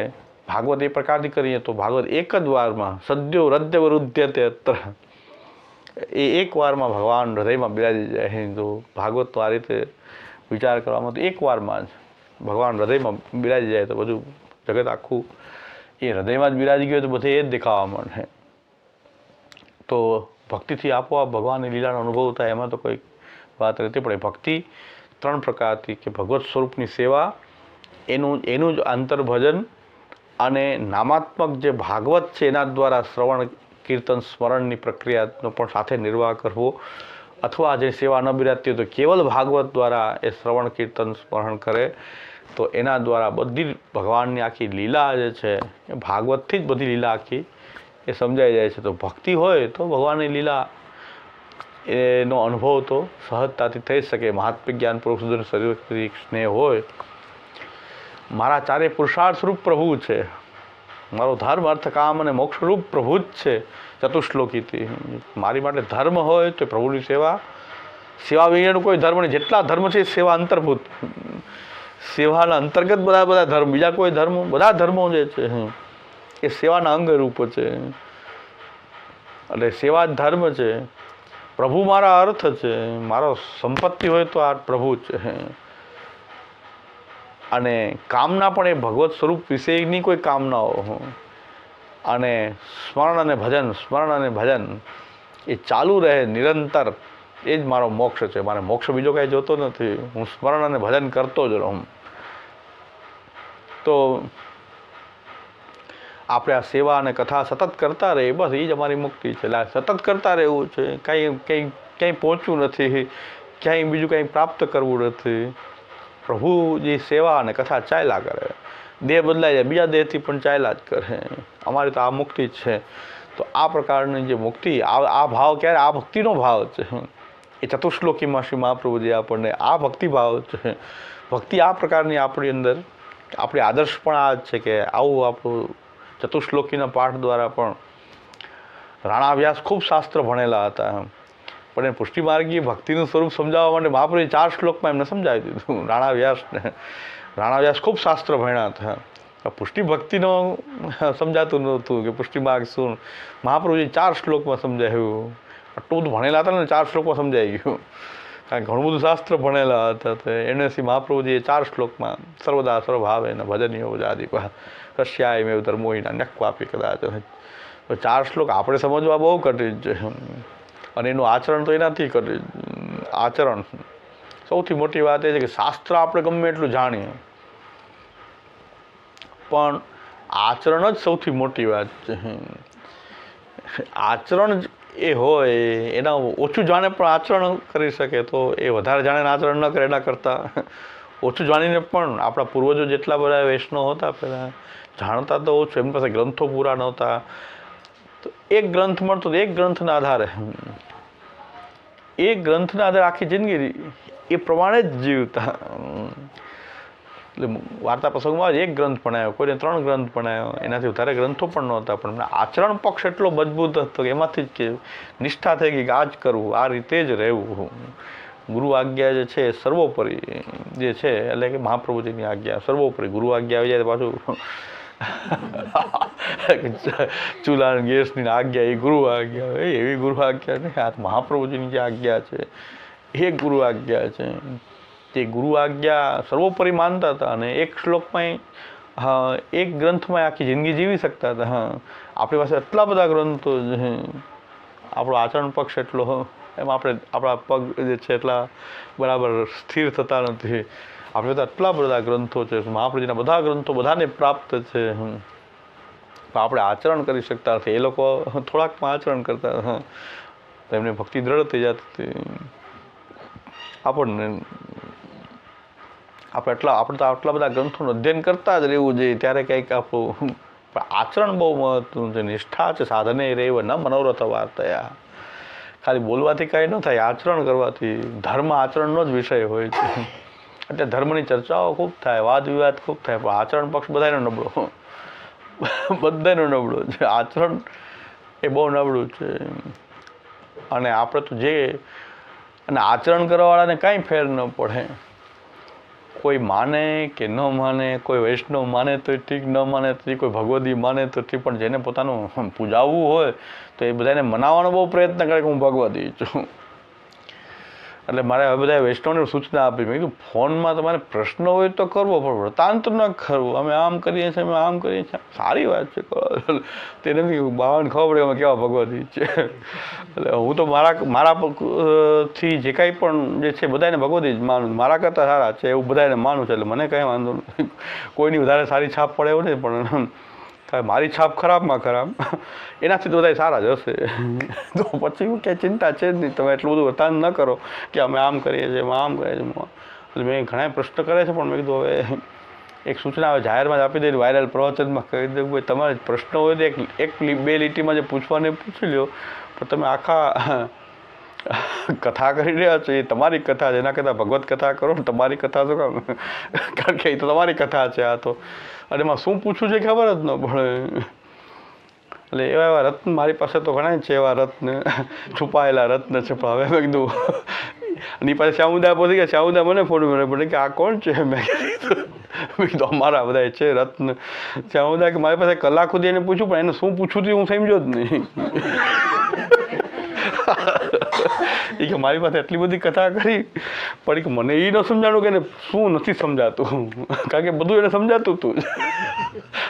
ભાગવત એ પ્રકારથી કરીએ તો ભાગવત એક જ વારમાં સદ્યો હૃદય વરુધ્યતે અત્ર, એ એક વારમાં ભગવાન હૃદયમાં બિરાજી જાય. તો ભાગવતનો આ રીતે વિચાર કરવામાં તો એક વારમાં જ ભગવાન હૃદયમાં બિરાજી જાય તો બધું જગત આખું એ હૃદયમાં જ બિરાજી ગયું તો બધે એ જ દેખાવા મળે. તો ભક્તિથી આપોઆપ ભગવાનની લીલાનો અનુભવ થાય, એમાં તો કોઈ વાત રહેતી પડે. ભક્તિ 3 પ્રકારથી કે ભગવત સ્વરૂપની સેવા, એનું જ અંતર્ભજન અને નામાત્મક જે ભાગવત છે એના દ્વારા શ્રવણ કીર્તન સ્મરણની પ્રક્રિયાનો પણ સાથે નિર્વાહ કરવો, અથવા જે સેવા ન બિરાજતી હોય તો કેવલ ભાગવત દ્વારા એ શ્રવણ કીર્તન સ્મરણ કરે તો એના દ્વારા બધી ભગવાનની આખી લીલા જે છે એ ભાગવતથી જ બધી લીલા આખી એ સમજાઈ જાય છે. તો ભક્તિ હોય તો ભગવાનની લીલા એનો અનુભવ તો સહજતાથી થઈ શકે. મહાત્મ્ય જ્ઞાન પુરુષ શરીર સ્નેહ હોય, મારા ચારે પુરુષાર્થ રૂપ પ્રભુ છે, મારો ધર્મ અર્થ કામ અને મોક્ષ રૂપ પ્રભુ જ છે ચતુશ્લોકીથી. મારી માટે ધર્મ હોય તો પ્રભુની સેવા, સેવા વિનાનું કોઈ ધર્મ નહીં. જેટલા ધર્મ છે એ સેવા અંતર્ભૂત, સેવાના અંતર્ગત બધા ધર્મ, બીજા કોઈ ધર્મ, બધા ધર્મો જે છે એ સેવાના અંગ રૂપ છે. એટલે સેવા જ ધર્મ છે. પ્રભુ મારા અર્થ છે, મારો સંપત્તિ હોય તો આ પ્રભુ છે. અને કામના પણ એ ભગવત સ્વરૂપ વિશેની કોઈ કામનાઓ, અને સ્મરણ અને ભજન, સ્મરણ અને ભજન એ ચાલુ રહે નિરંતર, એ જ મારો મોક્ષ છે. મારે મોક્ષ બીજો કાંઈ જોતો નથી, હું સ્મરણ અને ભજન કરતો જ રહું. તો આપણે આ સેવા અને કથા સતત કરતા રહીએ, બસ એ જ અમારી મુક્તિ છે. એટલે સતત કરતા રહેવું છે. ક્યાંય પહોંચવું નથી, ક્યાંય બીજું કંઈ પ્રાપ્ત કરવું નથી. પ્રભુજી સેવા અને કથા ચાલ્યા કરે, દેહ બદલાઈ જાય, બીજા દેહથી પણ ચાલ્યા જ કરે. અમારી તો આ મુક્તિ જ છે. તો આ પ્રકારની જે મુક્તિ, આ ભાવ ક્યારે, આ ભક્તિનો ભાવ છે. એ ચતુશ્લોકીમાં શ્રી મહાપ્રભુજી આપણને આ ભક્તિ ભાવ છે. ભક્તિ આ પ્રકારની આપણી અંદર, આપણી આદર્શ પણ આ જ છે કે આવું આપણું ચતુશ્લોકીના પાઠ દ્વારા પણ રાણા વ્યાસ ખૂબ શાસ્ત્ર ભણેલા હતા, પણ એ પુષ્ટિમાર્ગીય ભક્તિનું સ્વરૂપ સમજાવવા માટે મહાપ્રભુએ 4 શ્લોકમાં એમને સમજાવી દીધું રાણા વ્યાસ ખૂબ શાસ્ત્ર ભણ્યા હતા. પુષ્ટિ ભક્તિનો સમજાતું નહોતું કે પુષ્ટિમાર્ગ શું. મહાપ્રભુજી 4 શ્લોકમાં સમજાવ્યું. આટલું બધું ભણેલા હતા ને 4 શ્લોકમાં સમજાઈ ગયું, કારણ કે ઘણું બધું શાસ્ત્ર ભણેલા હતા. તો એને મહાપ્રભુજીએ 4 શ્લોકમાં સર્વદા સર્વભાવે ભજનીયો જાદીપા રશ્યાય મેવ ધર્મોહિના ન્યક્વાપી કદાચ. 4 શ્લોક આપણે સમજવા બહુ કઠિન છે, અને એનું આચરણ તો એનાથી કઠિન. આચરણ સૌથી મોટી વાત એ છે કે શાસ્ત્ર આપણે ગમે એટલું જાણીએ, પણ આચરણ જ સૌથી મોટી વાત છે. આચરણ એ હોય એના ઓછું જાણે પણ આચરણ કરી શકે તો એ વધારે જાણે આચરણ ન કરે એના કરતાં ઓછું જાણીને પણ આપણા પૂર્વજો જેટલા બધા વૈષ્ણવ હતા પહેલાં જાણતા તો ઓછું, એમની પાસે ગ્રંથો પૂરા નહોતા. તો એક ગ્રંથ મળતો તો એક ગ્રંથના આધારે, એક ગ્રંથના આધારે આખી જિંદગી એ પ્રમાણે જ જીવતા. એટલે વાર્તા પ્રસંગમાં જ એક ગ્રંથ ભણાયો, કોઈને 3 ગ્રંથ ભણાયો, એનાથી વધારે ગ્રંથો પણ નહોતા. પણ આચરણ પક્ષ એટલો મજબૂત હતો કે એમાંથી જ કે નિષ્ઠા થઈ ગઈ કે આ જ કરવું, આ રીતે જ રહેવું. ગુરુ આજ્ઞા જે છે સર્વોપરી જે છે, એટલે કે મહાપ્રભુજીની આજ્ઞા સર્વોપરી. ગુરુ આજ્ઞા આવી જાય તો પાછું ચૂલા ગેસની આજ્ઞા એ ગુરુ આજ્ઞા, એવી ગુરુ આજ્ઞા નહીં. આ મહાપ્રભુજીની જે આજ્ઞા છે એ ગુરુ આજ્ઞા છે. તે ગુરુ આજ્ઞા સર્વોપરી માનતા હતા, અને એક શ્લોકમાં એક ગ્રંથમાં આખી જિંદગી જીવી શકતા હતા. આપણી પાસે એટલા બધા ગ્રંથો છે, આપણો આચરણ પક્ષ એટલો, એમાં આપણા પગ જે છે એટલા બરાબર સ્થિર થતા નથી. આપણે તો એટલા બધા ગ્રંથો છે, મહાપ્રભુજીના બધા ગ્રંથો બધાને પ્રાપ્ત છે, પણ આપણે આચરણ કરી શકતા નથી. એ લોકો થોડાકમાં આચરણ કરતા હતા તો એમની ભક્તિ દ્રઢ થઈ જતી. આપણે તો આટલા બધા ગ્રંથોનું અધ્યયન કરતા જ રહેવું જોઈએ, ત્યારે કંઈક આપણું આચરણ બહુ મહત્વનું છે. નિષ્ઠા છે સાધને રેવ ન મનોરથ વાર્તયા. ખાલી બોલવાથી કાંઈ ન થાય, આચરણ કરવાથી. ધર્મ આચરણનો જ વિષય હોય છે. એટલે ધર્મની ચર્ચાઓ ખૂબ થાય, વાદ વિવાદ ખૂબ થાય, પણ આચરણ પક્ષ બધાનો નબળો, બધાનો નબળો છે. આચરણ એ બહુ નબળું છે. અને આપણે તો અને આચરણ કરવાવાળાને કાંઈ ફેર ન પડે. કોઈ માને કે ન માને, કોઈ વૈષ્ણવ માને તો ઠીક, ન માને તો કોઈ ભગવદી માને તો ઠીક, પણ જેને પોતાનું પૂજાવવું હોય તો એ બધાને મનાવવાનો બહુ પ્રયત્ન કરે કે હું ભગવદી છું. એટલે મારે હવે બધા વૈષ્ણવને સૂચના આપી, મેં કીધું ફોનમાં તમારે પ્રશ્ન હોય તો કરવો, પણ વૃત્તાંત ન કરવું. અમે આમ કરીએ છીએ, અમે આમ કરીએ છીએ, સારી વાત છે, તેને બાવાને ખબર પડે અમે કેવા ભગવદી છે. એટલે હું તો મારાથી જે કાંઈ પણ જે છે બધાને ભગવદી જ માનું, મારા કરતાં સારા છે એવું બધાને માનું છે. એટલે મને કંઈ વાંધો નથી, કોઈની વધારે સારી છાપ પડે એવું નહીં, પણ મારી છાપ ખરાબમાં ખરાબ, એનાથી તો બધા સારા જ હશે. તો પછી ક્યાંય ચિંતા છે જ નહીં, તમે એટલું બધું વર્તાન ન કરો કે અમે આમ કરીએ છીએ, અમે આમ કરીએ છીએ. એટલે મેં ઘણા પ્રશ્ન કરે છે, પણ મેં કીધું હવે એક સૂચના હવે જાહેરમાં જ આપી દઈને વાયરલ પ્રવચનમાં કહી દઉં, ભાઈ તમારે પ્રશ્ન હોય તો એક બે લીટીમાં જે પૂછવાને પૂછી લો, પણ તમે આખા કથા કરી રહ્યા છો એ તમારી કથા છે, એના કરતાં ભગવત કથા કરો ને તમારી કથા શું કામ? કારણ કે એ તો તમારી કથા છે આ તો, અને એમાં શું પૂછવું છે ખબર જ ન પડે. એટલે એવા રત્ન મારી પાસે તો ઘણા છે, એવા રત્ન છુપાયેલા રત્ન છે. પણ હવે મેં કીધું એની પાસે શ્યામુદા પહોંચી ગયા, શ્યામુદા મને ફોન પડે કે આ કોણ છે? મેં કીધું અમારા બધા છે રત્ન. શ્યામુદા કે મારી પાસે કલાક સુધી એને પૂછ્યું, પણ એને શું પૂછવું હતું હું સમજ્યો જ નહીં. એ કે મારી પાસે એટલી બધી કથા કરી પણ કે મને એ ન સમજાણું કે એને શું નથી સમજાતું, કારણ કે બધું એને સમજાતું હતું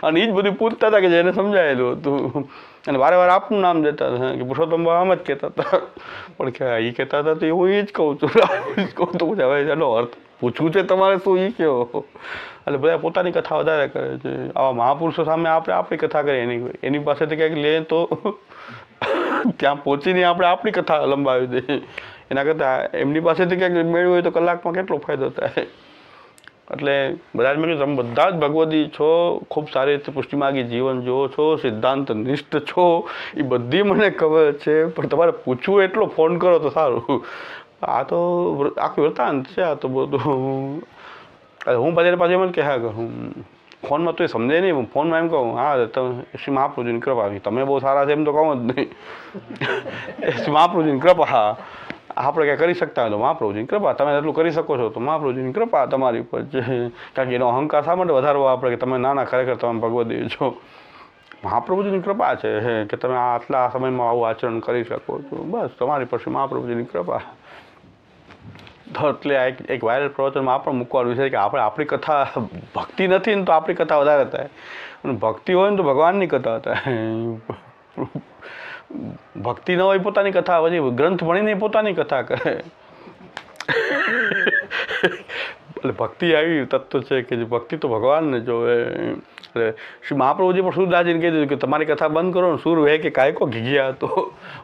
અને એ જ બધું પૂછતા હતા કે જેને સમજાયેલું હતું. અને વારે વારે આપનું નામ દેતા હતા કે પુરુષોત્તમ આમ જ કહેતા હતા, પણ કે એ કહેતા હતા તો હું એ જ કહું છું. તો હવે એનો અર્થ પૂછવું છે તમારે શું એ કહો. એટલે બધા પોતાની કથા વધારે કરે છે. આવા મહાપુરુષો સામે આપણે આપણી કથા કરીએ, એની પાસેથી ક્યાંક લે તો ત્યાં પહોંચીને આપણે આપણી કથા લંબાવી દઈએ. એના કરતાં એમની પાસેથી ક્યાંક મેળવ્યું હોય તો કલાકમાં કેટલો ફાયદો થાય. એટલે બધા જ મેં કીધું તમે બધા જ ભગવદી છો, ખૂબ સારી રીતે પુષ્ટિમાર્ગી જીવન જુઓ છો, સિદ્ધાંત નિષ્ઠ છો, એ બધી મને ખબર છે, પણ તમારે પૂછવું એટલો ફોન કરો તો સારું. આ તો આખું વૃત્તાંત છે આ તો બધું. હું બધાને પાછું એમ જ કહ્યા કરું, ફોનમાં તો એ સમજે નહીં, ફોનમાં એમ કહું હા તમે શ્રી મહાપ્રભુજીની કૃપા, તમે બહુ સારા છે એમ તો કહું જ નહીં. શ્રી મહાપ્રભુજીની કૃપા, હા આપણે કંઈ કરી શકતા હોય તો મહાપ્રભુજીની કૃપા, તમે એટલું કરી શકો છો તો મહાપ્રભુજીની કૃપા તમારી ઉપર છે. કારણ કે એનો અહંકાર શા માટે વધારવો આપણે કે તમે નાના ખરેખર તમે ભગવદી છો. મહાપ્રભુજીની કૃપા છે કે તમે આટલા સમયમાં આવું આચરણ કરી શકો છો, બસ તમારી પર શ્રી મહાપ્રભુજીની કૃપા. તો એટલે એક વાયરલ પ્રવચનમાં આપણે મૂકવાનું છે કે આપણે આપણી કથા ભક્તિ નથી ને તો આપણી કથા વધારે થાય, અને ભક્તિ હોય ને તો ભગવાનની કથા થાય. ભક્તિ ન હોય પોતાની કથા, પછી ગ્રંથ ભણીને પોતાની કથા કરે. એટલે ભક્તિ આવી તત્વ છે કે જે ભક્તિ તો ભગવાનને જોવે. એટલે શ્રી મહાપ્રભુજી પણ સુરદાસજીને કહી દીધું કે તમારી કથા બંધ કરો ને, સુર વહે કે કાય કો ઘિઘિયા, તો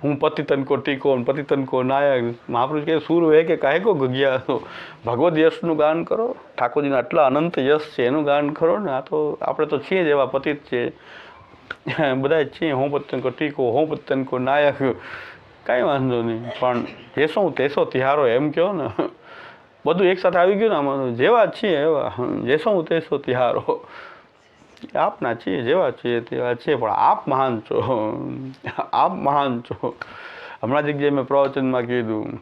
હું પતિતન કો ટીકો પતિતન કો નાયક. મહાપ્રભુજી કહે સુર વહે કે કાય કો ઘિઘિયા, તો ભગવદ યશનું ગાન કરો, ઠાકોરજીના આટલા અનંત યશ છે એનું ગાન કરો ને. આ તો આપણે તો છીએ જ એવા પતિત છે, બધા જ છીએ. હું પતિતન કો ટીકો, હું પતિતન કો નાયક, કાંઈ વાંધો નહીં, પણ જેસો તેસો તિહારો એમ કહો ને, બધું એકસાથે આવી ગયું ને આમાં. જેવા છીએ એવા, જેસો તેસો તિહારો, આપના છીએ જેવા છીએ તેવા છીએ, પણ આપ મહાન છો, આપ મહાન છો. હમણાં જ જે મેં પ્રવચનમાં કીધું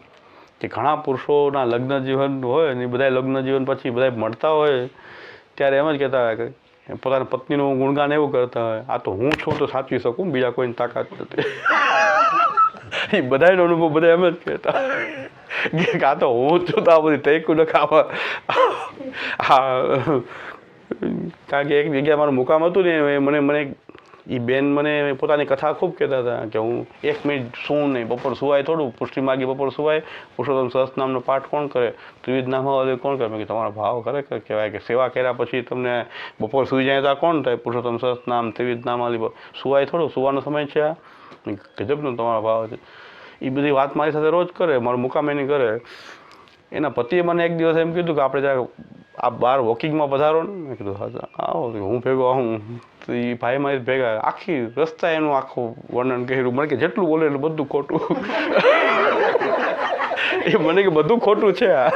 કે ઘણા પુરુષોના લગ્ન જીવન હોય ને, બધા લગ્ન જીવન પછી બધા મળતા હોય ત્યારે એમ જ કહેતા હોય કે પોતાની પત્નીનું ગુણગાન એવું કરતા હોય, આ તો હું છું તો સાચવી શકું, બીજા કોઈની તાકાત નથી. એ બધાનો અનુભવ બધા એમ જ કહેતા કે આ તો હું છું તો આ બધી ટેકું ન ખાવા. કારણ કે એક જગ્યાએ મારું મુકામ હતું ને, મને એ બેન મને પોતાની કથા ખૂબ કહેતા હતા કે હું 1 મિનિટ શું નહીં, બપોર સુવાય થોડું, પુષ્ટિમાર્ગી બપોર સુવાય, પુરુષોત્તમ સહસ્રનામનો પાઠ કોણ કરે, ત્રિવિધ નામાવલી કોણ કરે. મેં કે તમારો ભાવ ખરેખર કહેવાય કે સેવા કર્યા પછી તમને બપોર સુઈ જાય તો આ કોણ થાય, પુરુષોત્તમ સહસ્રનામ ત્રિવિધ નામાવલી સુવાય થોડું, સુવાનો સમય છે આ. ગજબનો તમારો ભાવ છે. એ બધી વાત મારી સાથે રોજ કરે, મારો મુકામ એની કરે. એના પતિએ મને એક દિવસ એમ કીધું કે આપણે જ્યાં આ બહાર વોકિંગમાં પધારો ને. મેં કીધું હા આવો, હું ભેગો આવું. તો એ ભાઈ મારી ભેગા આખી રસ્તા એનું આખું વર્ણન કર્યું. મને કે જેટલું બોલે એટલું બધું ખોટું. એ મને કે બધું ખોટું છે આ.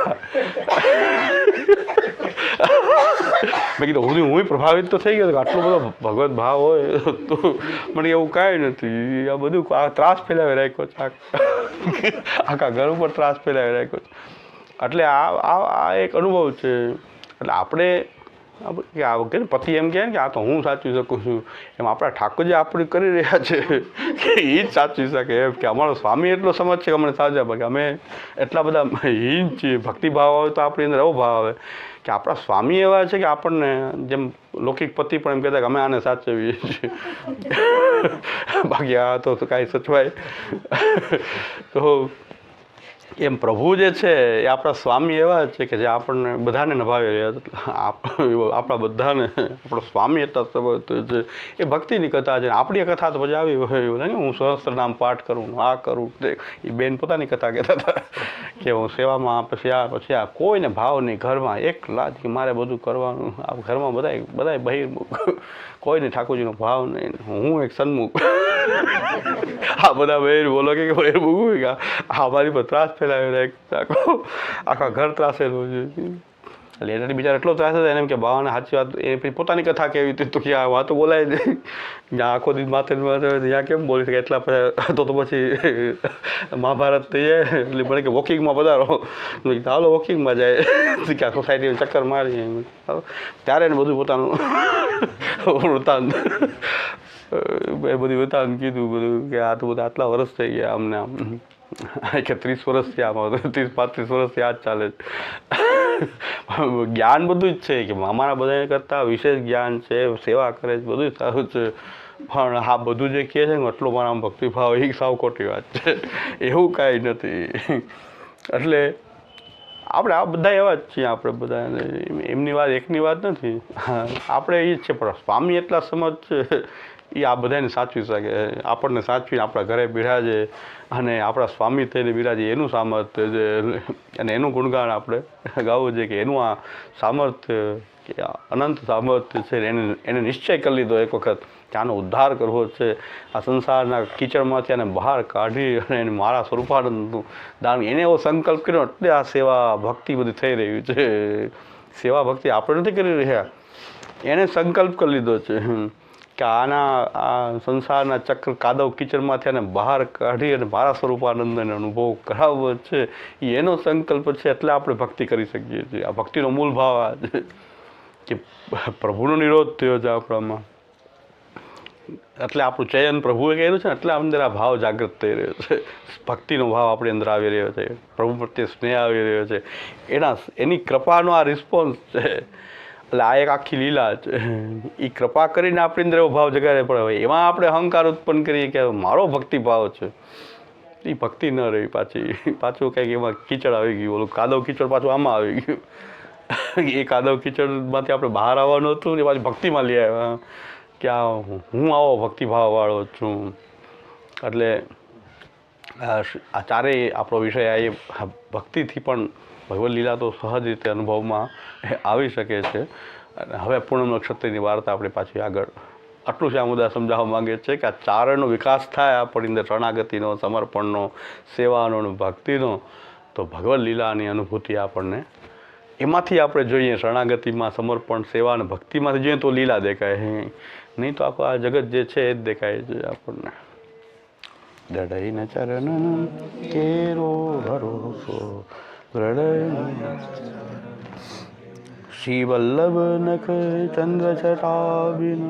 મેં કીધું હું પ્રભાવિત તો થઈ ગયો કે આટલો બધો ભગવત ભાવ હોય તો. મને એવું કાંઈ નથી, આ બધું આ ત્રાસ ફેલાવી રાખ્યો છે, આખા ઘર ઉપર ત્રાસ ફેલાવી રાખ્યો છે. એટલે આ એક અનુભવ છે. એટલે આપણે કે પતિ એમ કહે ને કે આ તો હું સાચવી શકું છું, એમ આપણા ઠાકોરજી આપણે કરી રહ્યા છે કે એ જ સાચવી શકે એમ, કે અમારો સ્વામી એટલો સમજ છે કે અમને સાજા ભાગે અમે એટલા બધા હીન છીએ. ભક્તિભાવ આવે તો આપણી અંદર એવો ભાવ આવે કે આપણા સ્વામી એવા છે કે આપણને જેમ લૌકિક પતિ પણ એમ કહેતા કે અમે આને સાચવીએ છીએ બાકી આ તો કાંઈ સચવાય. તો એમ પ્રભુ જે છે એ આપણા સ્વામી એવા છે કે જે આપણને બધાને નભાવી રહ્યા, આપણા બધાને આપણો સ્વામી એટલા સમજ છે. એ ભક્તિની કથા છે. આપણી કથા તો પછી આવી હોય ને, હું સહસ્ત્ર નામ પાઠ કરું, આ કરું તે. એ બેન પોતાની કથા કહેતા હતા કે હું સેવામાં પછી આ કોઈને ભાવ નહીં, ઘરમાં એકલા જ કે મારે બધું કરવાનું, આ ઘરમાં બધાય બહિર્મુખ, કોઈને ઠાકોરજીનો ભાવ નહીં, હું એક સન્મુખ. આ બધા બહેર બોલો કે બહિર્મુખ આ અમારી પર ત્રાસ ફેલાવેલા, આખા ઘર ત્રાસેલું છે. એટલે એનાથી બિચારા એટલો ત્રાસ હતો એને એમ કે બાવાને સાચી વાત એ પછી પોતાની કથા કેવી હતી તો કે આ વાતો બોલાય નહીં, જ્યાં આખો દિવસ માથે ત્યાં કેમ બોલી શકે, એટલા પછી તો પછી મહાભારત થઈ જાય. એટલે મને કે વોકિંગમાં પધારો, ચાલો વોકિંગમાં જાય કે આ સોસાયટીમાં ચક્કર મારી, ત્યારે એને બધું પોતાનું વૃત્તાંત એ બધી વૃત્તાંત કીધું બધું કે આ તો બધા આટલા વર્ષ થઈ ગયા અમને આમ કે 30 વર્ષથી આમાં 30-35 વર્ષથી આ જ ચાલે છે. જ્ઞાન બધું જ છે કે અમારા બધા કરતાં વિશેષ જ્ઞાન છે, સેવા કરે છે, બધું સારું છે, પણ આ બધું જે કહે છે ને એટલો મારામાં ભક્તિભાવ એ સાવ ખોટી વાત છે, એવું કાંઈ નથી. એટલે આપણે આ બધા એવા જ છીએ, આપણે બધા એમની વાત એકની વાત નથી, આપણે એ જ છે. પણ સ્વામી એટલા સમજ છે એ આ બધાને સાચવી શકે, આપણને સાચવીને આપણા ઘરે બિરાજે અને આપણા સ્વામી થઈને બિરાજે, એનું સામર્થ્ય છે. અને એનું ગુણગાન આપણે ગાવું છે કે એનું આ સામર્થ્ય કે અનંત સામર્થ્ય છે. એને નિશ્ચય કરી લીધો એક વખત કે આનો ઉદ્ધાર કરવો છે, આ સંસારના કીચડમાંથી આને બહાર કાઢી અને એને મારા સ્વરૂપાનંદનું દાન, એને એવો સંકલ્પ કર્યો. એટલે આ સેવા ભક્તિ બધી થઈ રહ્યું છે. સેવા ભક્તિ આપણે નથી કરી રહ્યા, એને સંકલ્પ કરી લીધો છે કે આ સંસારના ચક્ર કાદવ કીચડમાંથી આને બહાર કાઢી અને મારા સ્વરૂપાનંદને અનુભવ કરાવવો છે, એ એનો સંકલ્પ છે. એટલે આપણે ભક્તિ કરી શકીએ છીએ. આ ભક્તિનો મૂળ ભાવ આ છે કે પ્રભુનો નિરોધ થયો છે આપણામાં, એટલે આપણું ચયન પ્રભુએ કહેલું છે ને, એટલે અંદર આ ભાવ જાગૃત થઈ રહ્યો છે, ભક્તિનો ભાવ આપણી અંદર આવી રહ્યો છે, પ્રભુ પ્રત્યે સ્નેહ આવી રહ્યો છે, એની કૃપાનો આ રિસ્પોન્સ છે. એટલે આ એક આખી લીલા છે. એ કૃપા કરીને આપણી અંદર એવો ભાવ જગાડે પડે. હવે એમાં આપણે અહંકાર ઉત્પન્ન કરીએ કે મારો ભક્તિભાવ છે, એ ભક્તિ ન રહી. પાછું કંઈક એમાં કીચડ આવી ગયું, ઓલું કાદવ કીચડ પાછું આમાં આવી ગયું. એ કાદવ કીચડમાંથી આપણે બહાર આવવાનું હતું ને પાછું ભક્તિમાં લઈ આવ્યા કે હું આવો ભક્તિભાવવાળો છું. એટલે આ ચારેય આપણો વિષય એ ભક્તિથી પણ ભગવદ લીલા તો સહજ રીતે અનુભવમાં આવી શકે છે. અને હવે પૂનમ નક્ષત્રની વાર્તા આપણે પાછી આગળ આટલું જ આ મુદ્દા સમજાવવા માગે છે કે આ ચારનો વિકાસ થાય આપણી અંદર, શરણાગતિનો, સમર્પણનો, સેવાનો અને ભક્તિનો, તો ભગવદ લીલાની અનુભૂતિ આપણને એમાંથી આપણે જોઈએ. શરણાગતિમાં, સમર્પણ, સેવા અને ભક્તિમાંથી જોઈએ તો લીલા દેખાય, નહીં તો આખું આ જગત જે છે એ જ દેખાય છે આપણને. દડૈન ચરણ કેરો ભરોસો શ્રી વલ્લભ નખ ચંદ્ર છટા બિન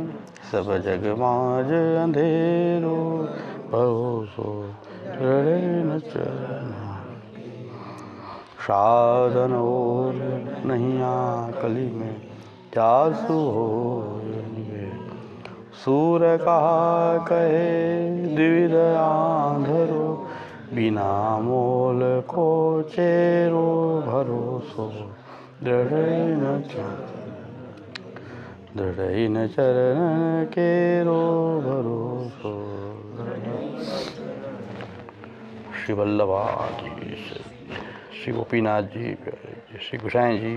સબ જગમાં જ અંધેરો ભરોસો साधन और नहीं आ कली में जासु हो सूर कहा कहे द्विविध आंधरो बिना मोल को चेरो भरोसो दृढ़ न चरण केरो भरोसो. श्री वल्लभाजी, श्री गोपीनाथ जी, श्री गोसाई जी.